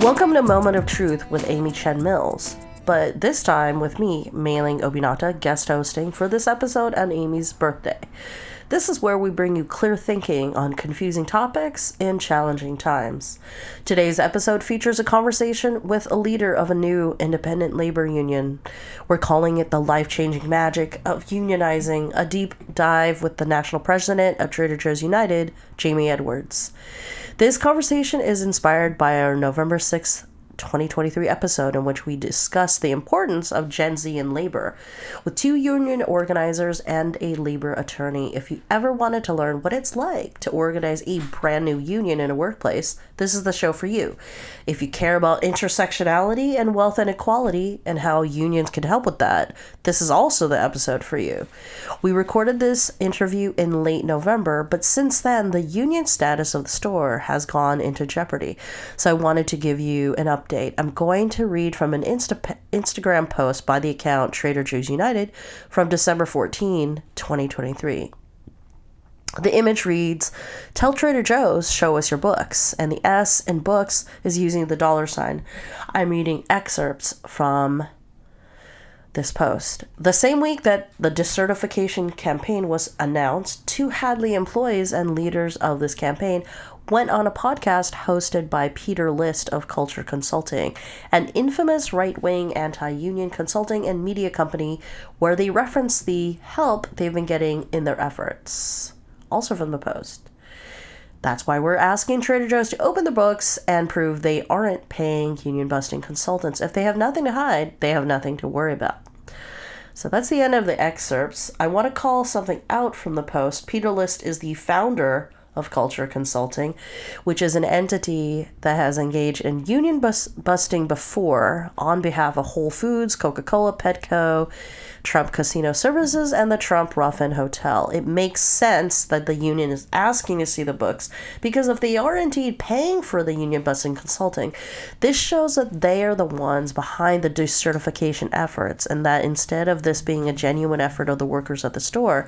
Welcome to Moment of Truth with Ami Chen Mills, but this time with me, Meilin Obinata, guest hosting for this episode on Amy's birthday. This is where we bring you clear thinking on confusing topics in challenging times. Today's episode features a conversation with a leader of a new independent labor union. We're calling it the life-changing magic of unionizing, a deep dive with the national president of Trader Joe's United, Jamie Edwards. This conversation is inspired by our November 6th, 2023 episode in which we discuss the importance of Gen Z in labor with two union organizers and a labor attorney. If you ever wanted to learn what it's like to organize a brand new union in a workplace, this is the show for you. If you care about intersectionality and wealth inequality and how unions can help with that, this is also the episode for you. We recorded this interview in late November, but since then, the union status of the store has gone into jeopardy. So I wanted to give you an update. I'm going to read from an Instagram post by the account Trader Joe's United from December 14, 2023. The image reads, "Tell Trader Joe's, show us your books." And the S in books is using the $. I'm reading excerpts from this post. The same week that the decertification campaign was announced, two Hadley employees and leaders of this campaign went on a podcast hosted by Peter List of Culture Consulting, an infamous right-wing anti-union consulting and media company where they reference the help they've been getting in their efforts. Also from the post. That's why we're asking Trader Joe's to open the books and prove they aren't paying union-busting consultants. If they have nothing to hide, they have nothing to worry about. So that's the end of the excerpts. I want to call something out from the post. Peter List is the founder of Culture Consulting, which is an entity that has engaged in union busting before on behalf of Whole Foods, Coca-Cola, Petco, Trump Casino Services, and the Trump Ruffin Hotel. It makes sense that the union is asking to see the books, because if they are indeed paying for the union busting consulting, this shows that they are the ones behind the decertification efforts, and that instead of this being a genuine effort of the workers at the store,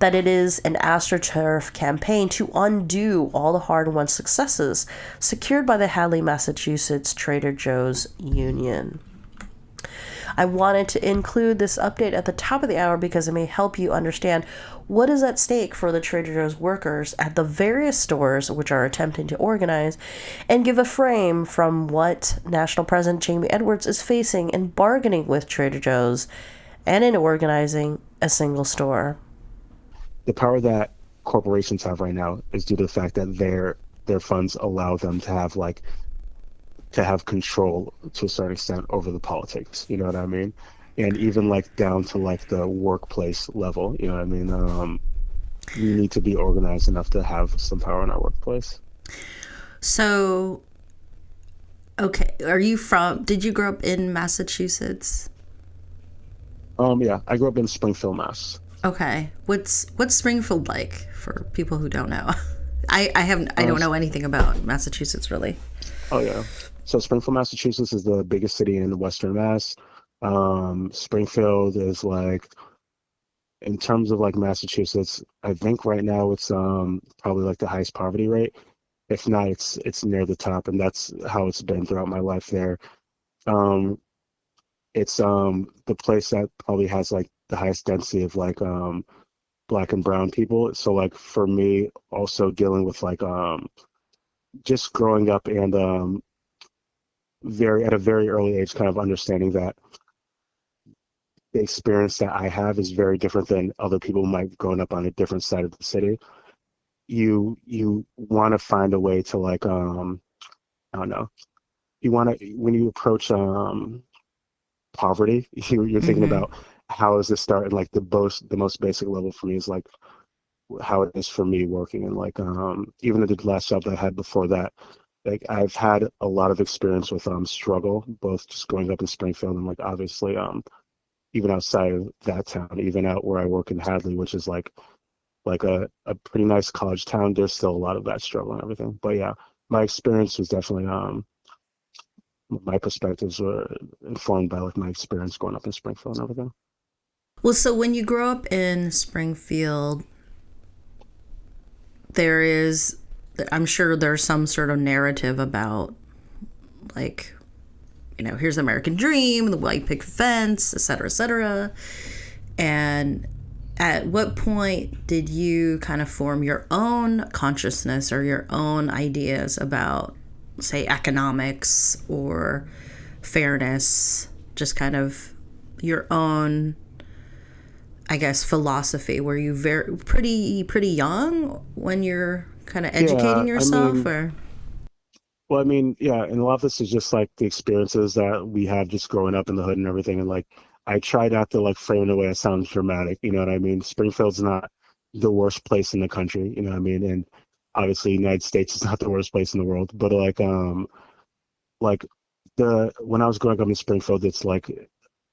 that it is an AstroTurf campaign to undo all the hard-won successes secured by the Hadley, Massachusetts Trader Joe's Union. I wanted to include this update at the top of the hour because it may help you understand what is at stake for the Trader Joe's workers at the various stores which are attempting to organize, and give a frame from what National President Jamie Edwards is facing in bargaining with Trader Joe's and in organizing a single store. The power that corporations have right now is due to the fact that their funds allow them to have control to a certain extent over the politics, you know what I mean? And even down to the workplace level, you know what I mean? We need to be organized enough to have some power in our workplace. So, okay, did you grow up in Massachusetts? Yeah, I grew up in Springfield, Mass. Okay. What's Springfield like for people who don't know? I don't know anything about Massachusetts really. Oh yeah. So Springfield, Massachusetts is the biggest city in Western Mass. Springfield is in terms of Massachusetts, I think right now it's probably the highest poverty rate. If not, it's near the top, and that's how it's been throughout my life there. It's the place that probably has the highest density of Black and brown people. So for me, also dealing with just growing up and at a very early age, kind of understanding that the experience that I have is very different than other people who might have grown up on a different side of the city. You want to find a way to I don't know. You want to, when you approach poverty, you're thinking about how does this start, and the most basic level for me is how it is for me working, and even the last job that I had before that, I've had a lot of experience with struggle, both just growing up in Springfield and obviously even outside of that town, even out where I work in Hadley, which is a pretty nice college town. There's still a lot of that struggle and everything. But yeah, my experience was definitely my perspectives were informed by my experience growing up in Springfield and everything. Well, so when you grow up in Springfield, I'm sure there's some sort of narrative about like, here's the American dream, the white picket fence, etc., etc. And at what point did you kind of form your own consciousness or your own ideas about, say, economics or fairness, just kind of your own, I guess, philosophy? Were you pretty young when you're kind of Yeah, educating I yourself, mean, or? well, I mean, yeah, and a lot of this is just like the experiences that we have just growing up in the hood and everything. And like, I try not to like frame it in a way that sounds dramatic. You know what I mean? Springfield's not the worst place in the country. You know what I mean? And obviously, United States is not the worst place in the world. But like the when I was growing up in Springfield, it's like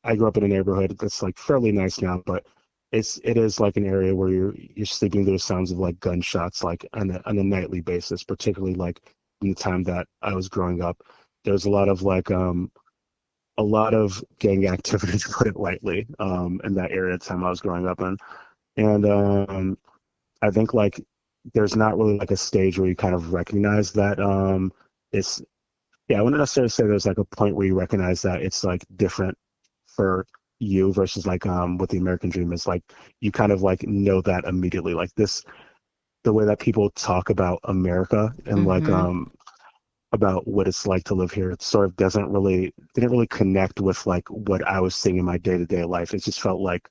I grew up in a neighborhood that's like fairly nice now, but it is like an area where you're sleeping through the sounds of like gunshots like on a nightly basis, particularly like in the time that I was growing up. There's a lot of gang activity to put it lightly, in that area at the time I was growing up in. And I think like there's not really like a stage where you kind of recognize that it's yeah, I wouldn't necessarily say there's like a point where you recognize that it's like different for you versus like what the American dream is. Like you kind of like know that immediately. Like this the way that people talk about America and like Mm-hmm. about what it's like to live here, it sort of didn't really connect with like what I was seeing in my day-to-day life. It just felt like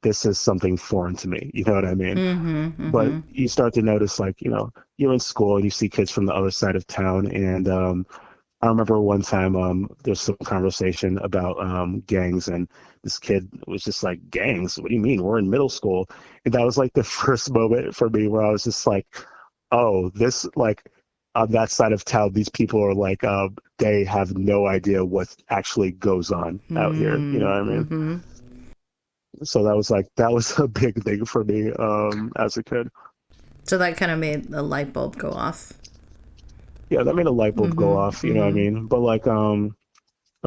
this is something foreign to me. You know what I mean? Mm-hmm. But Mm-hmm. you start to notice like, you're in school and you see kids from the other side of town and I remember one time there's some conversation about gangs and this kid was just like, gangs? What do you mean? We're in middle school. And that was like the first moment for me where I was just like, oh, this like on that side of town, these people are like they have no idea what actually goes on out here. You know what I mean? Mm-hmm. So that was a big thing for me as a kid. So that kind of made the light bulb go off. Yeah, that made a light bulb go Mm-hmm. off, you know what I Mm-hmm. mean? But like and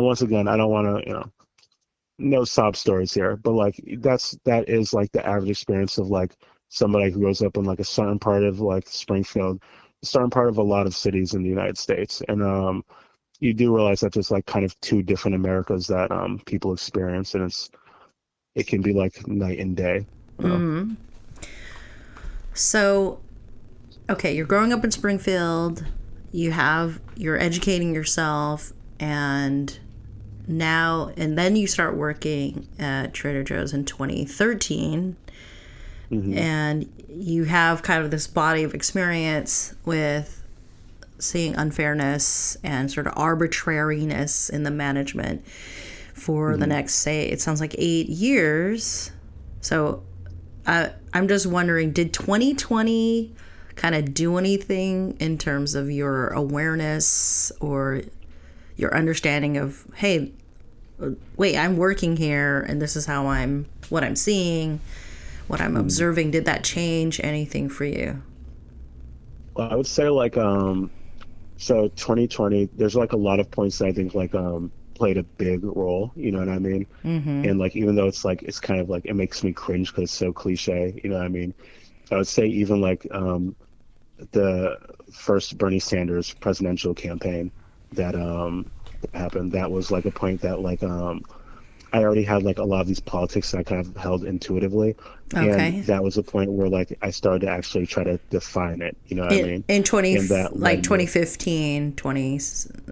once again, I don't want to, no sob stories here, but like that is like the average experience of like somebody who grows up in like a certain part of like Springfield, a certain part of a lot of cities in the United States. And you do realize that there's like kind of two different Americas that people experience and it can be like night and day, you know. Mm-hmm. So, okay, you're growing up in Springfield, you're educating yourself, and then you start working at Trader Joe's in 2013, Hmm. and you have kind of this body of experience with seeing unfairness and sort of arbitrariness in the management for the Hmm. next, say, it sounds like 8 years. So I'm just wondering, did 2020 kind of do anything in terms of your awareness or your understanding of, hey, wait, I'm working here and this is what I'm seeing, what I'm Hmm. observing? Did that change anything for you? Well, I would say like so 2020, there's like a lot of points that I think like played a big role, you know what I mean? Mm-hmm. And like even though it's like it's kind of like it makes me cringe because it's so cliche, you know what I mean? I would say even like the first Bernie Sanders presidential campaign that that happened, that was like a point that like I already had like a lot of these politics that I kind of held intuitively. And Okay. that was a point where like I started to actually try to define it, you know what I In mean? in 20 And that like led me, 2015,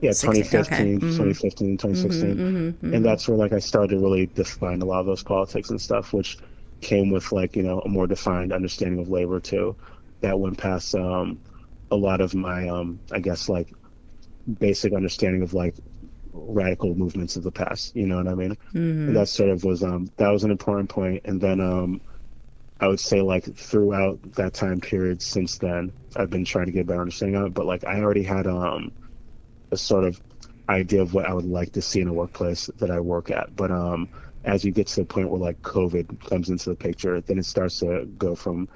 yeah, 2016. Okay. 2015, Mm-hmm. 2015, Mm-hmm. 2016. Mm-hmm. And Mm-hmm. that's where like I started to really define a lot of those politics and stuff, which came with like, a more defined understanding of labor too, that went past a lot of my I guess like basic understanding of like radical movements of the past, you know what I mean? And Mm-hmm. that sort of was that was an important point. And then I would say like throughout that time period since then, I've been trying to get a better understanding of it. But like I already had a sort of idea of what I would like to see in a workplace that I work at. But as you get to the point where like COVID comes into the picture, then it starts to go from,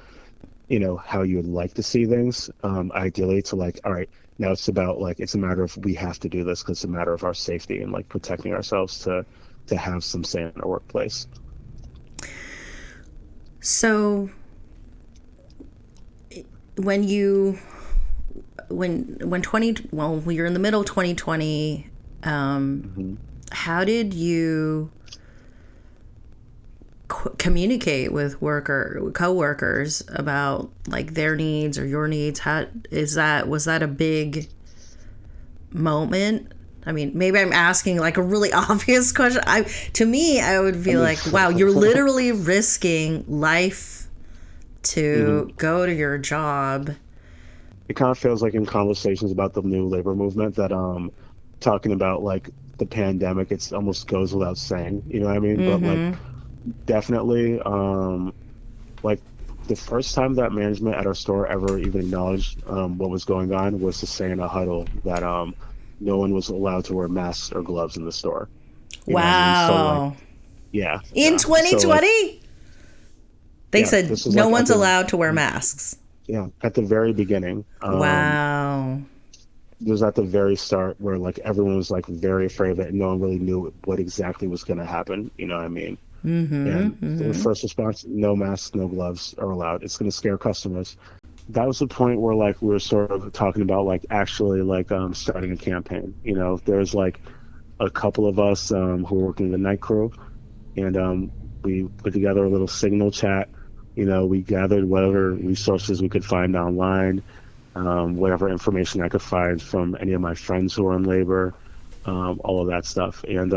how you would like to see things, ideally to like, all right, now it's about like it's a matter of we have to do this because it's a matter of our safety and like protecting ourselves to have some say in our workplace. So when you when 20 well you're in the middle of 2020, Hmm. how did you communicate with coworkers about like their needs or your needs? How is that, was that a big moment? I mean, maybe I'm asking like a really obvious question. To me, I would I feel mean, like, wow, you're literally risking life mhm. to go to your job. It kind of feels like in conversations about the new labor movement that talking about like the pandemic, it's almost goes without saying, you know what I mean? But like Mm-hmm. definitely like the first time that management at our store ever even acknowledged what was going on was to say in a huddle that no one was allowed to wear masks or gloves in the store. You know what I mean? So like Wow. yeah, In yeah. So like 2020, they yeah, said this was no like at one's the allowed to wear masks. yeah, at the very beginning. Wow. It was at the very start where like everyone was like very afraid that no one really knew what exactly was going to happen. You know what I mean? Mm-hmm. And the Mm-hmm. first response, no masks, no gloves are allowed. It's going to scare customers. That was the point where like we were sort of talking about like actually like starting a campaign. You know, there's like a couple of us who were working the night crew, and we put together a little signal chat. You know, we gathered whatever resources we could find online, whatever information I could find from any of my friends who are in labor, all of that stuff. And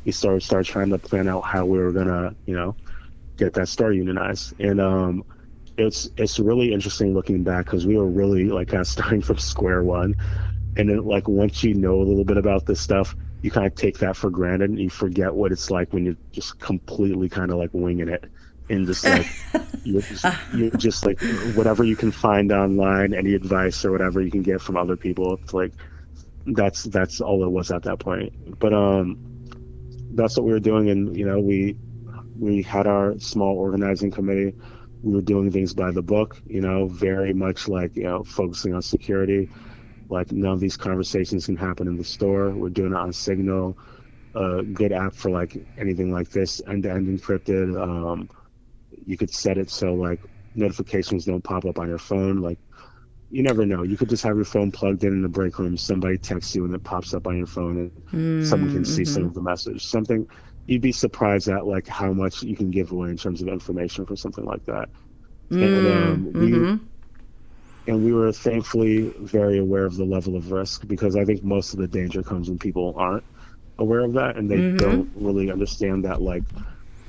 we started trying to plan out how we were gonna, you know, get that store unionized. And it's really interesting looking back because we were really like kind of starting from square one. And then like once you know a little bit about this stuff, you kind of take that for granted and you forget what it's like when you're just completely kind of like winging it and just like you're just like whatever you can find online, any advice or whatever you can get from other people. It's like that's all it was at that point. But that's what we were doing, and you know we had our small organizing committee. We were doing things by the book, you know, very much like you know focusing on security. Like none of these conversations can happen in the store. We're doing it on Signal, a good app for like anything like this, end-to-end encrypted. You could set it so like notifications don't pop up on your phone. Like you never know. You could just have your phone plugged in the break room. Somebody texts you and it pops up on your phone, and someone can see some Mm-hmm. of the message. Something you'd be surprised at like how much you can give away in terms of information for something like that. And Mm-hmm. we were thankfully very aware of the level of risk because I think most of the danger comes when people aren't aware of that and they Mm-hmm. don't really understand that like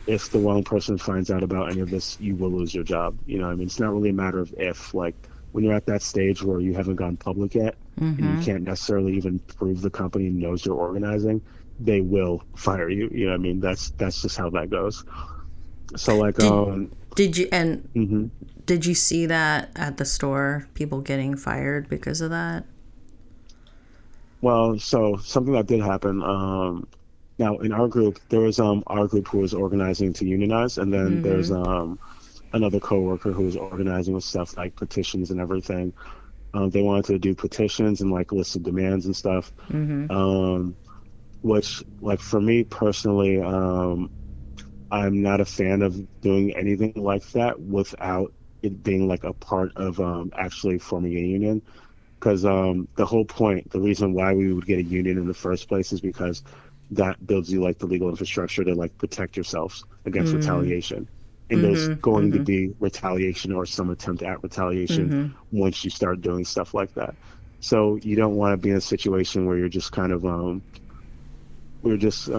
if the wrong person finds out about any of this, you will lose your job. You know, I mean, it's not really a matter of if, like, when you're at that stage where you haven't gone public yet and you Mm-hmm. can't necessarily even prove the company knows you're organizing, they will fire you. You know, what I mean, that's just how that goes. So, like, Did did you and mhm. did you see that at the store? People getting fired because of that? Well, so something that did happen. Now in our group, there was our group who was organizing to unionize, and then there's Mm-hmm. another coworker who was organizing with stuff like petitions and everything. They wanted to do petitions and like list of demands and stuff. Mm-hmm. Um, which like for me personally, I'm not a fan of doing anything like that without it being like a part of actually forming a union. Because the whole point, the reason why we would get a union in the first place is because that builds you like the legal infrastructure to like protect yourselves against retaliation. And there's Mm-hmm. going to Mm-hmm. be retaliation or some attempt at retaliation Mm-hmm. once you start doing stuff like that. So you don't want to be in a situation where you're just kind of we're just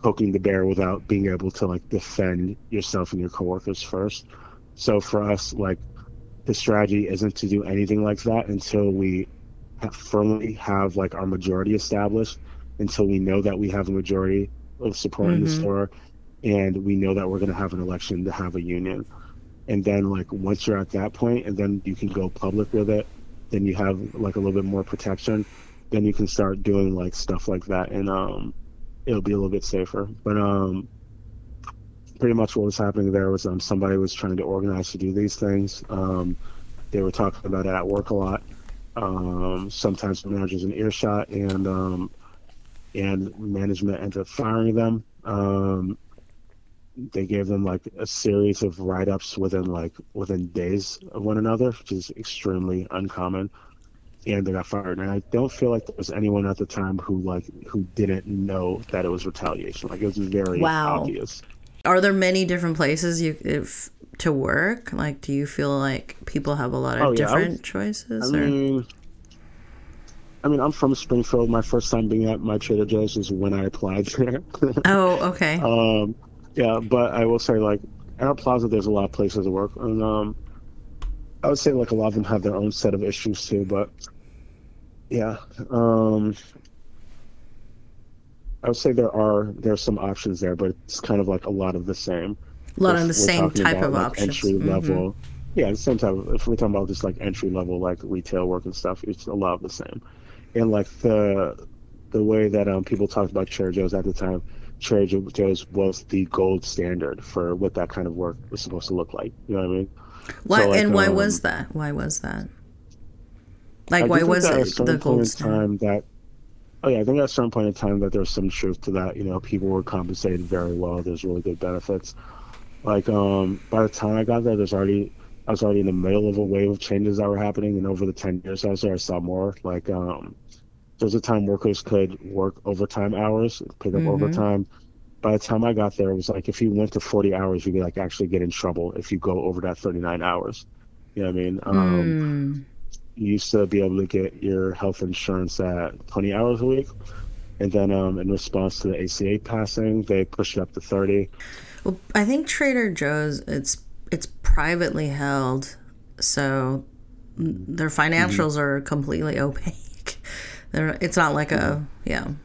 poking the bear without being able to like defend yourself and your coworkers first. So for us, like the strategy isn't to do anything like that until we firmly have like our majority established, until we know that we have a majority of support in the Mm-hmm. store, and we know that we're going to have an election to have a union. And then like once you're at that point, and then you can go public with it, then you have like a little bit more protection. Then you can start doing like stuff like that, and it'll be a little bit safer. But pretty much what was happening there was somebody was trying to organize to do these things. They were talking about it at work a lot. Sometimes the managers in earshot, and management ended up firing them. They gave them like a series of write-ups within days of one another, which is extremely uncommon. and they got fired. And I don't feel like there was anyone at the time who didn't know that it was retaliation. Like, it was very Wow. obvious. Are there many different places to work? Like, do you feel like people have a lot Oh of yeah, different I choices, or? mean, I'm from Springfield. My first time being at my Trader Joe's was when I applied there. Oh, okay. um, yeah, but I will say, like, at our plaza, there's a lot of places to work, and I would say like a lot of them have their own set of issues too. But yeah, I would say there's some options there, but it's kind of like a lot of the same. A lot of If the we're same talking type about of like options. entry Mm-hmm. level, yeah, the same type of, if we're talking about just like entry level like retail work and stuff, it's a lot of the same. And like the way that people talked about Trader Joe's at the time, Trader Joe's was the gold standard for what that kind of work was supposed to look like. You know what I mean? Why So like and why was that? Why was that? Like, I do why think was that at a it the certain point gold in standard? time that oh yeah, I think at a certain point in time that there's some truth to that. You know, people were compensated very well. There's really good benefits. Like by the time I got there, I was already in the middle of a wave of changes that were happening, and over the 10 years I was there, I saw more. Like there was a time workers could work overtime hours, pick up Mm-hmm. overtime. By the time I got there, it was like if you went to 40 hours, you could like actually get in trouble if you go over that 39 hours. You know what I mean? Mm. You used to be able to get your health insurance at 20 hours a week. And then in response to the ACA passing, they pushed it up to 30. Well, I think Trader Joe's it's privately held, so their Hmm. financials are completely opaque. It's not like Hmm.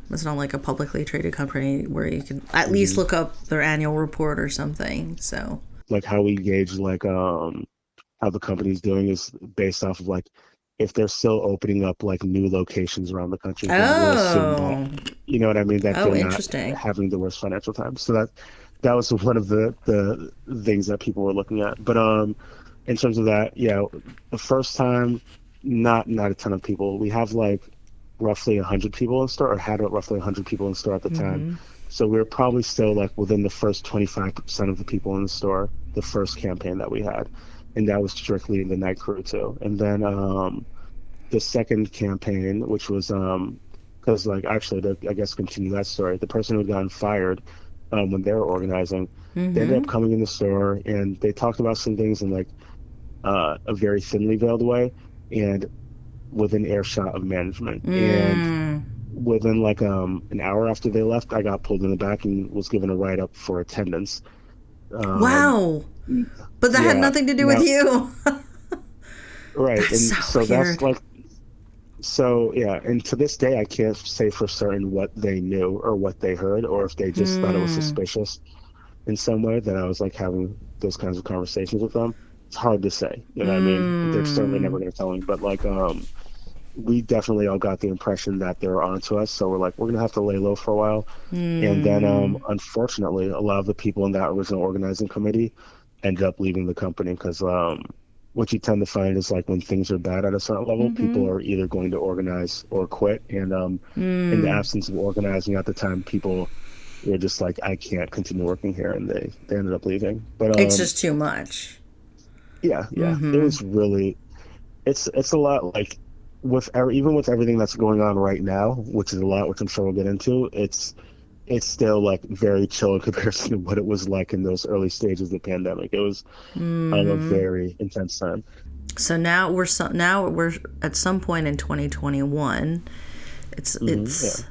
it's not like a publicly traded company where you can at least Hmm. look up their annual report or something. So, Like how we gauge like how the company's doing is based off of like if they're still opening up like new locations around the country, then we'll assume that oh, you know what I mean, that oh, they're not interesting. having the worst financial times. So that was one of the things that people were looking at. But in terms of that, yeah, the first time, not a ton of people. We have like roughly 100 people in store, or had roughly 100 people in store at the time. Mm-hmm. So we are probably still like within the first 25% of the people in the store, the first campaign that we had. And that was strictly the night crew too. And then the second campaign, which was because like actually to I guess continue that story, the person who had gotten fired when they were organizing, they ended up Mm-hmm. coming in the store and they talked about some things in like a very thinly veiled way and within earshot of management. And Mm. within like an hour after they left, I got pulled in the back and was given a write up for attendance. Um, Wow, but that had yeah. nothing to do with Now, you. right, That's so and so that's weird. like so yeah, and to this day I can't say for certain what they knew or what they heard or if they just thought it was Hmm. suspicious in some way that I was like having those kinds of conversations with them. It's hard to say, you know what I mean? They're certainly never Hmm. going to tell me, but like we definitely all got the impression that they were onto us, so we're like we're going to have to lay low for a while. And then Hmm. unfortunately a lot of the people in that original organizing committee ended up leaving the company because what you tend to find is like when things are bad at a certain level, people Mm-hmm. are either going to organize or quit. And in the Hmm. absence of organizing at the time, people were just like, I can't continue working here, and they ended up leaving. But It's just too much. yeah, yeah, it Mm-hmm. was really it's a lot like even with everything that's going on right now, which is a lot, which I'm sure we'll get into. It's still like very chill in comparison to what it was like in those early stages of the pandemic. It was a Mm-hmm. very intense time. So now we're at some point in 2021. It's Hmm. Yeah. it's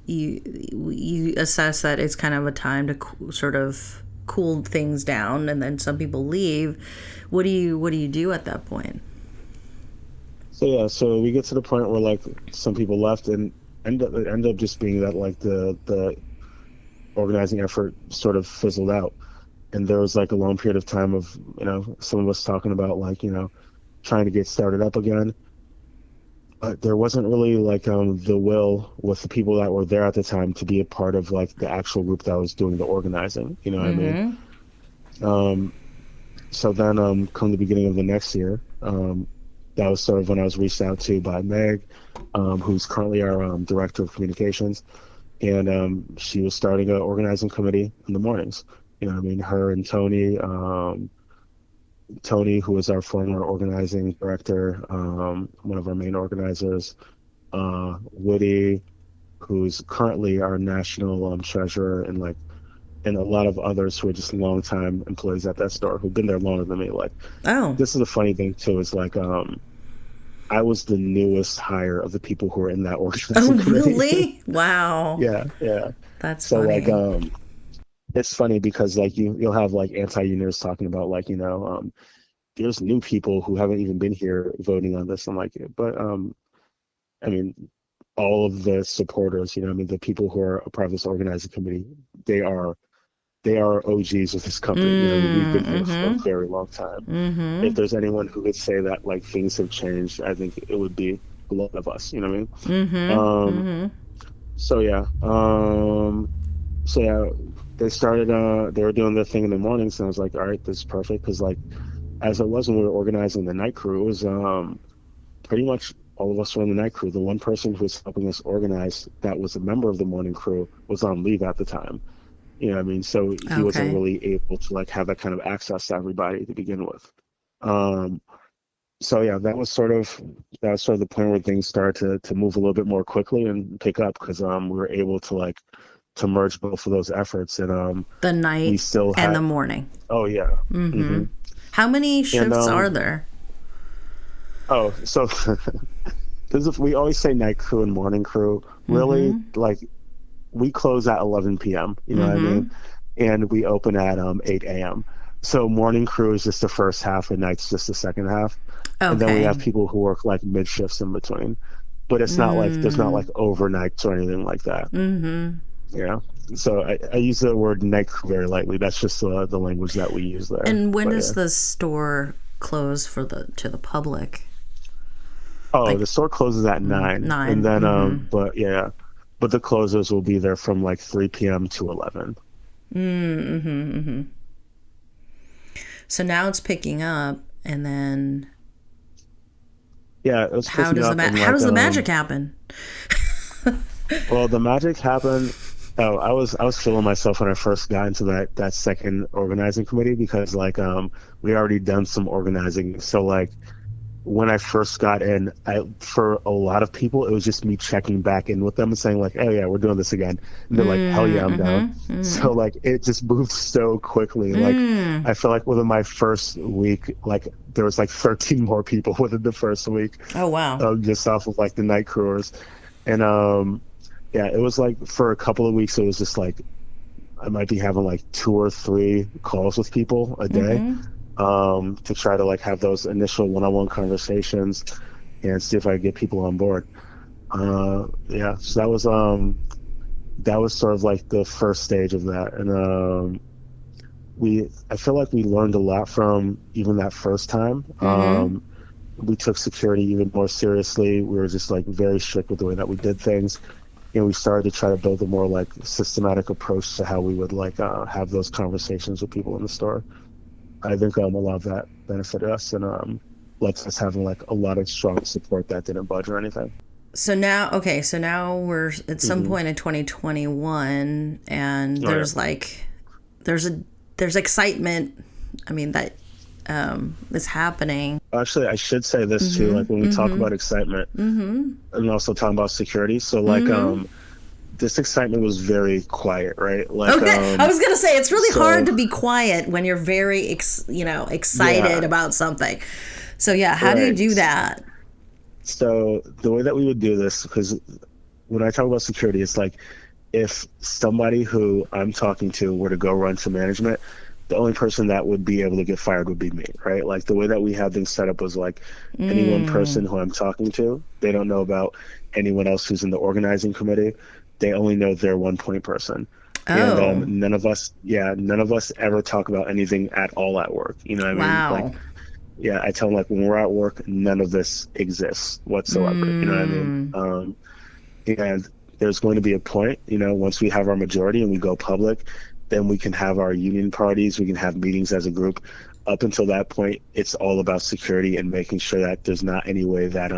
you assess that it's kind of a time to sort of cool things down, and then some people leave. What do you do at that point? So yeah, so we get to the point where like some people left and end up just being that like the organizing effort sort of fizzled out. And there was like a long period of time of, some of us talking about like, trying to get started up again. But there wasn't really like the will with the people that were there at the time to be a part of like the actual group that was doing the organizing. You know what I mean? Mm-hmm. Um, so then come the beginning of the next year, that was sort of when I was reached out to by Meg, who's currently our director of communications, and she was starting an organizing committee in the mornings. You know what I mean? Her and Tony, Tony, who is our former organizing director, one of our main organizers, Woody, who's currently our national treasurer, and a lot of others who are just longtime employees at that store who've been there longer than me. Like, Oh. this is the funny thing too, is like I was the newest hire of the people who were in that Oh, organizing committee. really? Wow. Yeah, yeah. That's So like funny. it's funny because like you'll have like anti-unionists talking about like, there's new people who haven't even been here voting on this. I'm like, but I mean, all of the supporters, I mean, the people who are a part of this organizing committee, they are OGs of this company. We've been here for a Mm-hmm. very long time. If Mm-hmm. there's anyone who could say that like things have changed, I think it would be a lot of us. You know what I mean? Mm-hmm. Um, Mm-hmm. so yeah, so yeah, they started. They were doing their thing in the mornings, and I was like, all right, this is perfect because like as it was when we were organizing the night crew, it was pretty much all of us were in the night crew. The one person who was helping us organize that was a member of the morning crew was on leave at the time. You know what I mean? So he wasn't Okay. really able to like have that kind of access to everybody to begin with. Um, so yeah, that was sort of the point where things started to move a little bit more quickly and pick up because we were able to like to merge both of those efforts and The we night still and had the morning. oh yeah. Mm-hmm. hmm How many And shifts are there? oh so we always say night crew and morning crew. Really, Mm-hmm. like we close at 11 p.m. You know what I mean? Mm-hmm. And we open at 8 a.m. So morning crew is just the first half, and night's just the second half. And then we Okay. have people who work like mid shifts in between. But it's not like there's not Mm. like overnights or anything like that. Mm-hmm. Yeah. So I use the word night crew very lightly. That's just the language that we use there. And when But does yeah. the store close for the to the public? Oh, Like the store closes at 9, and 9. then Mm-hmm. but yeah, but the closers will be there from like 3 p.m. to 11. Mm-hmm. Mm-hmm. So now it's picking up, and then Yeah, it was picking up and how like does the magic happen? well, the magic happened. Oh, I was feeling myself when I first got into that second organizing committee because like we already done some organizing. So like when I first got in, I for a lot of people it was just me checking back in with them and saying like, oh yeah, we're doing this again, and they're like, hell yeah, I'm down. Mm-hmm. Mm-hmm. So like it just moved so quickly. Like Mm. I feel like within my first week, like there was like 13 more people within the first week, Oh wow. just off of like the night crewers. And yeah, it was like for a couple of weeks, it was just like I might be having like 2 or 3 calls with people a day Mm-hmm. to try to like have those initial one-on-one conversations and see if I could get people on board. Yeah, so that was sort of like the first stage of that, and I feel like we learned a lot from even that first time. Mm-hmm. We took security even more seriously. We were just like very strict with the way that we did things. And we started to try to build a more like systematic approach to how we would like have those conversations with people in the store. I think a lot of that benefited us and lets us having like a lot of strong support that didn't budge or anything. So now, okay, so now we're at some hmm point in 2021, and Oh yeah. there's a there's excitement. I mean that is happening. Actually, I should say this too. Mm-hmm. Like when we talk Mm-hmm. about excitement Mm-hmm. and also talking about security, so like Mm-hmm. this excitement was very quiet, right? Like Okay, I was gonna say it's really hard so to be quiet when you're very excited yeah, about something. So yeah, how do you right. do that? So the way that we would do this, because when I talk about security, it's like if somebody who I'm talking to were to go run to management, the only person that would be able to get fired would be me, right? Like the way that we have things set up was like any one person Mm. who I'm talking to, they don't know about anyone else who's in the organizing committee. They only know their one point person. And Oh, none of us ever talk about anything at all at work. You know what I mean? Like, wow. yeah, I tell them like when we're at work, none of this exists whatsoever. You know what I mean? Mm. And there's going to be a point, once we have our majority and we go public, then we can have our union parties, we can have meetings as a group. Up until that point, it's all about security and making sure that there's not any way that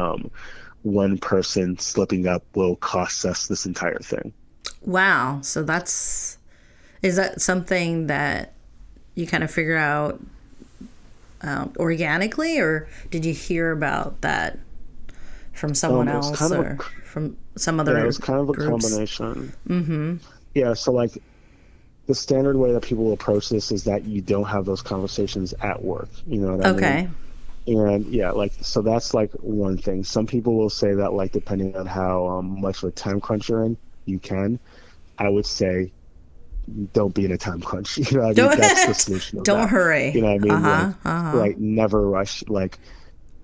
one person slipping up will cost us this entire thing. Wow. So is that something that you kind of figure out organically, or did you hear about that from someone It was else kind of or from some yeah, it other was kind of a groups? combination. Yeah, so like the standard way that people approach this is that you don't have those conversations at work. You know what I mean? Okay. And yeah, like so that's like one thing. Some people will say that like depending on how much of a time crunch you're in, you can. I would say don't be in a time crunch. You know what I mean? That's the Don't solution of don't that. You hurry. know what I mean? Uh-huh. Uh-huh. Like never rush. Like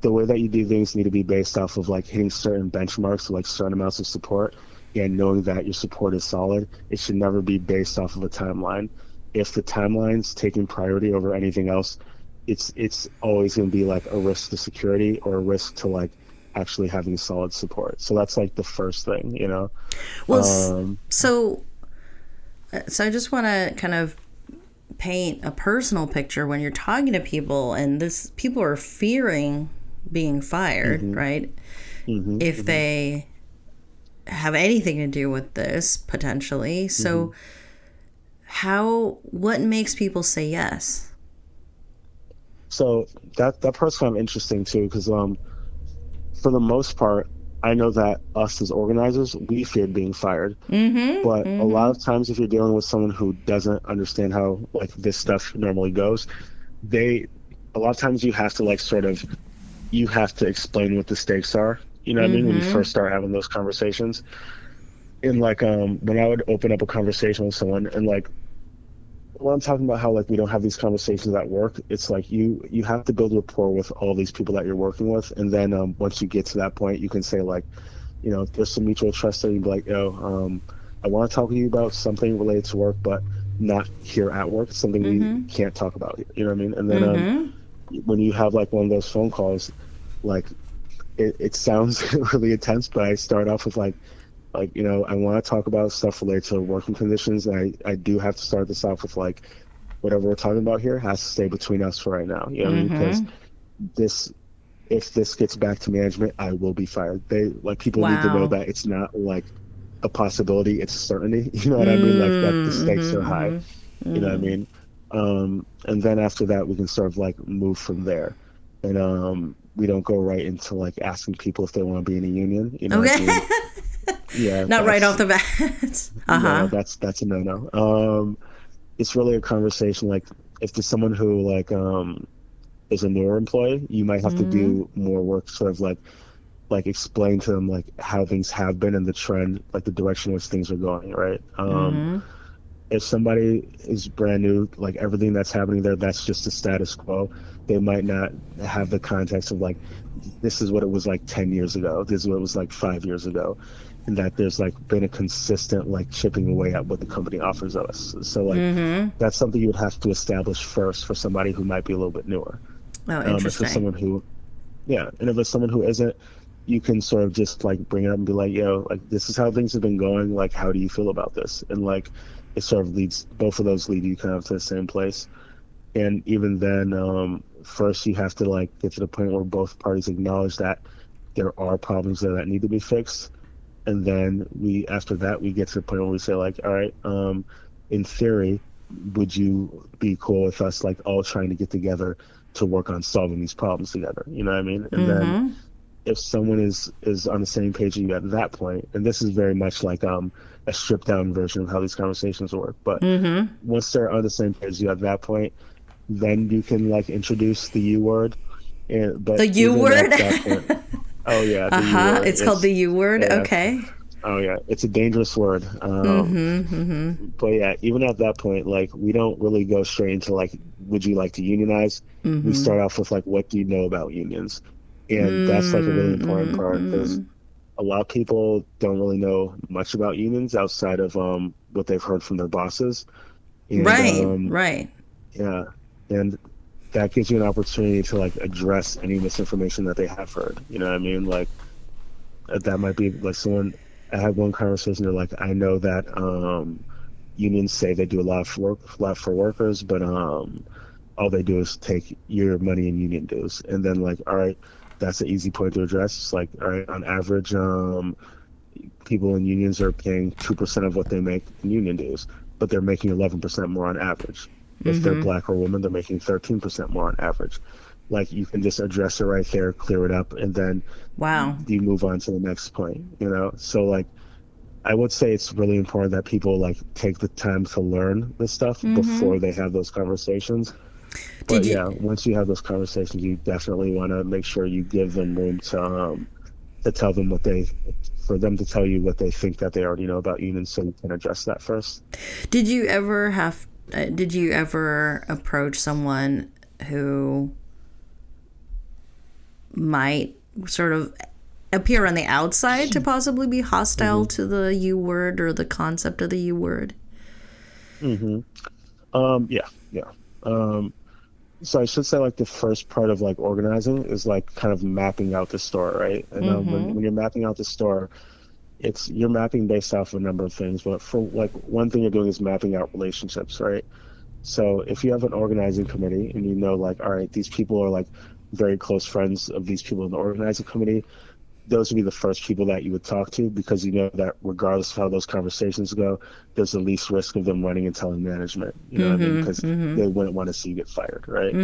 the way that you do things need to be based off of like hitting certain benchmarks, like certain amounts of support, and knowing that your support is solid. It should never be based off of a timeline. If the timeline's taking priority over anything else, it's always going to be like a risk to security or a risk to like actually having solid support. So that's like the first thing, you know. Well, Um, so I just want to kind of paint a personal picture when you're talking to people, and this people are fearing being fired, mhm, right? mhm, If mhm, they have anything to do with this potentially. mhm. So what makes people say yes? So that part's kind of interesting too, because for the most part, I know that us as organizers, we feared being fired. Mm-hmm. But a Mm-hmm. lot of times, if you're dealing with someone who doesn't understand how like this stuff normally goes, they a lot of times you have to like sort of you have to explain what the stakes are. You know what I mean? When you Mm-hmm. first start having those conversations. And like when I would open up a conversation with someone and like when I'm talking about how like we don't have these conversations at work, it's like you have to build rapport with all these people that you're working with, and then once you get to that point, you can say like, you know, there's some mutual trust there. You'd be like, yo, I want to talk with you about something related to work, but not here at work. It's something we Mm-hmm. can't talk about here. You know what I mean? And then Mm-hmm. when you have like one of those phone calls, like it sounds really intense, but I start off with like you know I want to talk about stuff related to working conditions. And I do have to start this off with like whatever we're talking about here has to stay between us for right now. You know what I mean? Because Mm-hmm. this if this gets back to management, I will be fired. They like people need to know Wow. that it's not like a possibility, it's certainty. You know what I mean? Like that the stakes are Mm-hmm. high. Mm-hmm. You know what I Mm-hmm. mean? And then after that we can sort of like move from there. And we don't go right into like asking people if they want to be in a union. You know what I Okay. mean? Yeah, Not right off that's the bat. no, Uh-huh. that's a no-no. It's really a conversation like if there's someone who like is a newer employee, you might have to Mm-hmm. do more work sort of like explain to them like how things have been and the trend, like the direction in which things are going, right? Mm-hmm. If somebody is brand new, like everything that's happening there, that's just the status quo. They might not have the context of like, this is what it was like 10 years ago. This is what it was like 5 years ago. And that there's like been a consistent like chipping away at what the company offers us. So like Mm-hmm. that's something you would have to establish first for somebody who might be a little bit newer. Oh, If it's interesting. someone who yeah, and if it's someone who isn't, you can sort of just like bring it up and be like, yo, like this is how things have been going. Like, how do you feel about this? And like, it sort of leads both of those lead you kind of to the same place. And even then, first you have to like get to the point where both parties acknowledge that there are problems there that need to be fixed. And then after that, we get to the point where we say like, all right, in theory, would you be cool with us like all trying to get together to work on solving these problems together? You know what I mean? And then Mm-hmm. if someone is on the same page as you at that point, and this is very much like a stripped down version of how these conversations work, but Mm-hmm. once they're on the same page as you at that point, then you can like introduce the U word. And but The U even word. at that point, oh yeah, the U Uh-huh. word. It's called the U word. Yeah, Okay. oh yeah, it's a dangerous word. Mm-hmm. Mm-hmm. But yeah, even at that point, like we don't really go straight into like, would you like to unionize? We Mm-hmm. start off with like, what do you know about unions? And that's like a really important Mm-hmm. part because Mm-hmm. a lot of people don't really know much about unions outside of what they've heard from their bosses. And Right. Right. yeah, and that gives you an opportunity to like address any misinformation that they have heard. You know what I mean? Like that might be like someone I had one conversation. They're like, I know that unions say they do a lot for workers, but all they do is take your money in union dues. And then like, all right, that's an easy point to address. It's like, all right, on average, people in unions are paying 2% of what they make in union dues, but they're making 11% more on average. If they're Mm-hmm. black or women, they're making 13% more on average. like you can just address it right there, clear it up, and then Wow. you move on to the next point, you know? So like I would say it's really important that people like take the time to learn this stuff before they have those conversations. Did But you yeah, once you have those conversations, you definitely want to make sure you give them room to tell them for them to tell you what they think that they already know about unions, so you can address that first. did you ever approach someone who might sort of appear on the outside to possibly be hostile to the U word or the concept of the U word? hmm yeah, yeah. Um, so I should say like the first part of like organizing is like kind of mapping out the store, right? And when you're mapping out the store, you're mapping based off a number of things, but for like one thing you're doing is mapping out relationships, right? So if you have an organizing committee and you know like, all right, these people are like very close friends of these people in the organizing committee, those would be the first people that you would talk to, because you know that regardless of how those conversations go, there's the least risk of them running and telling management. You know what I mean? Because they wouldn't want to see you get fired, right?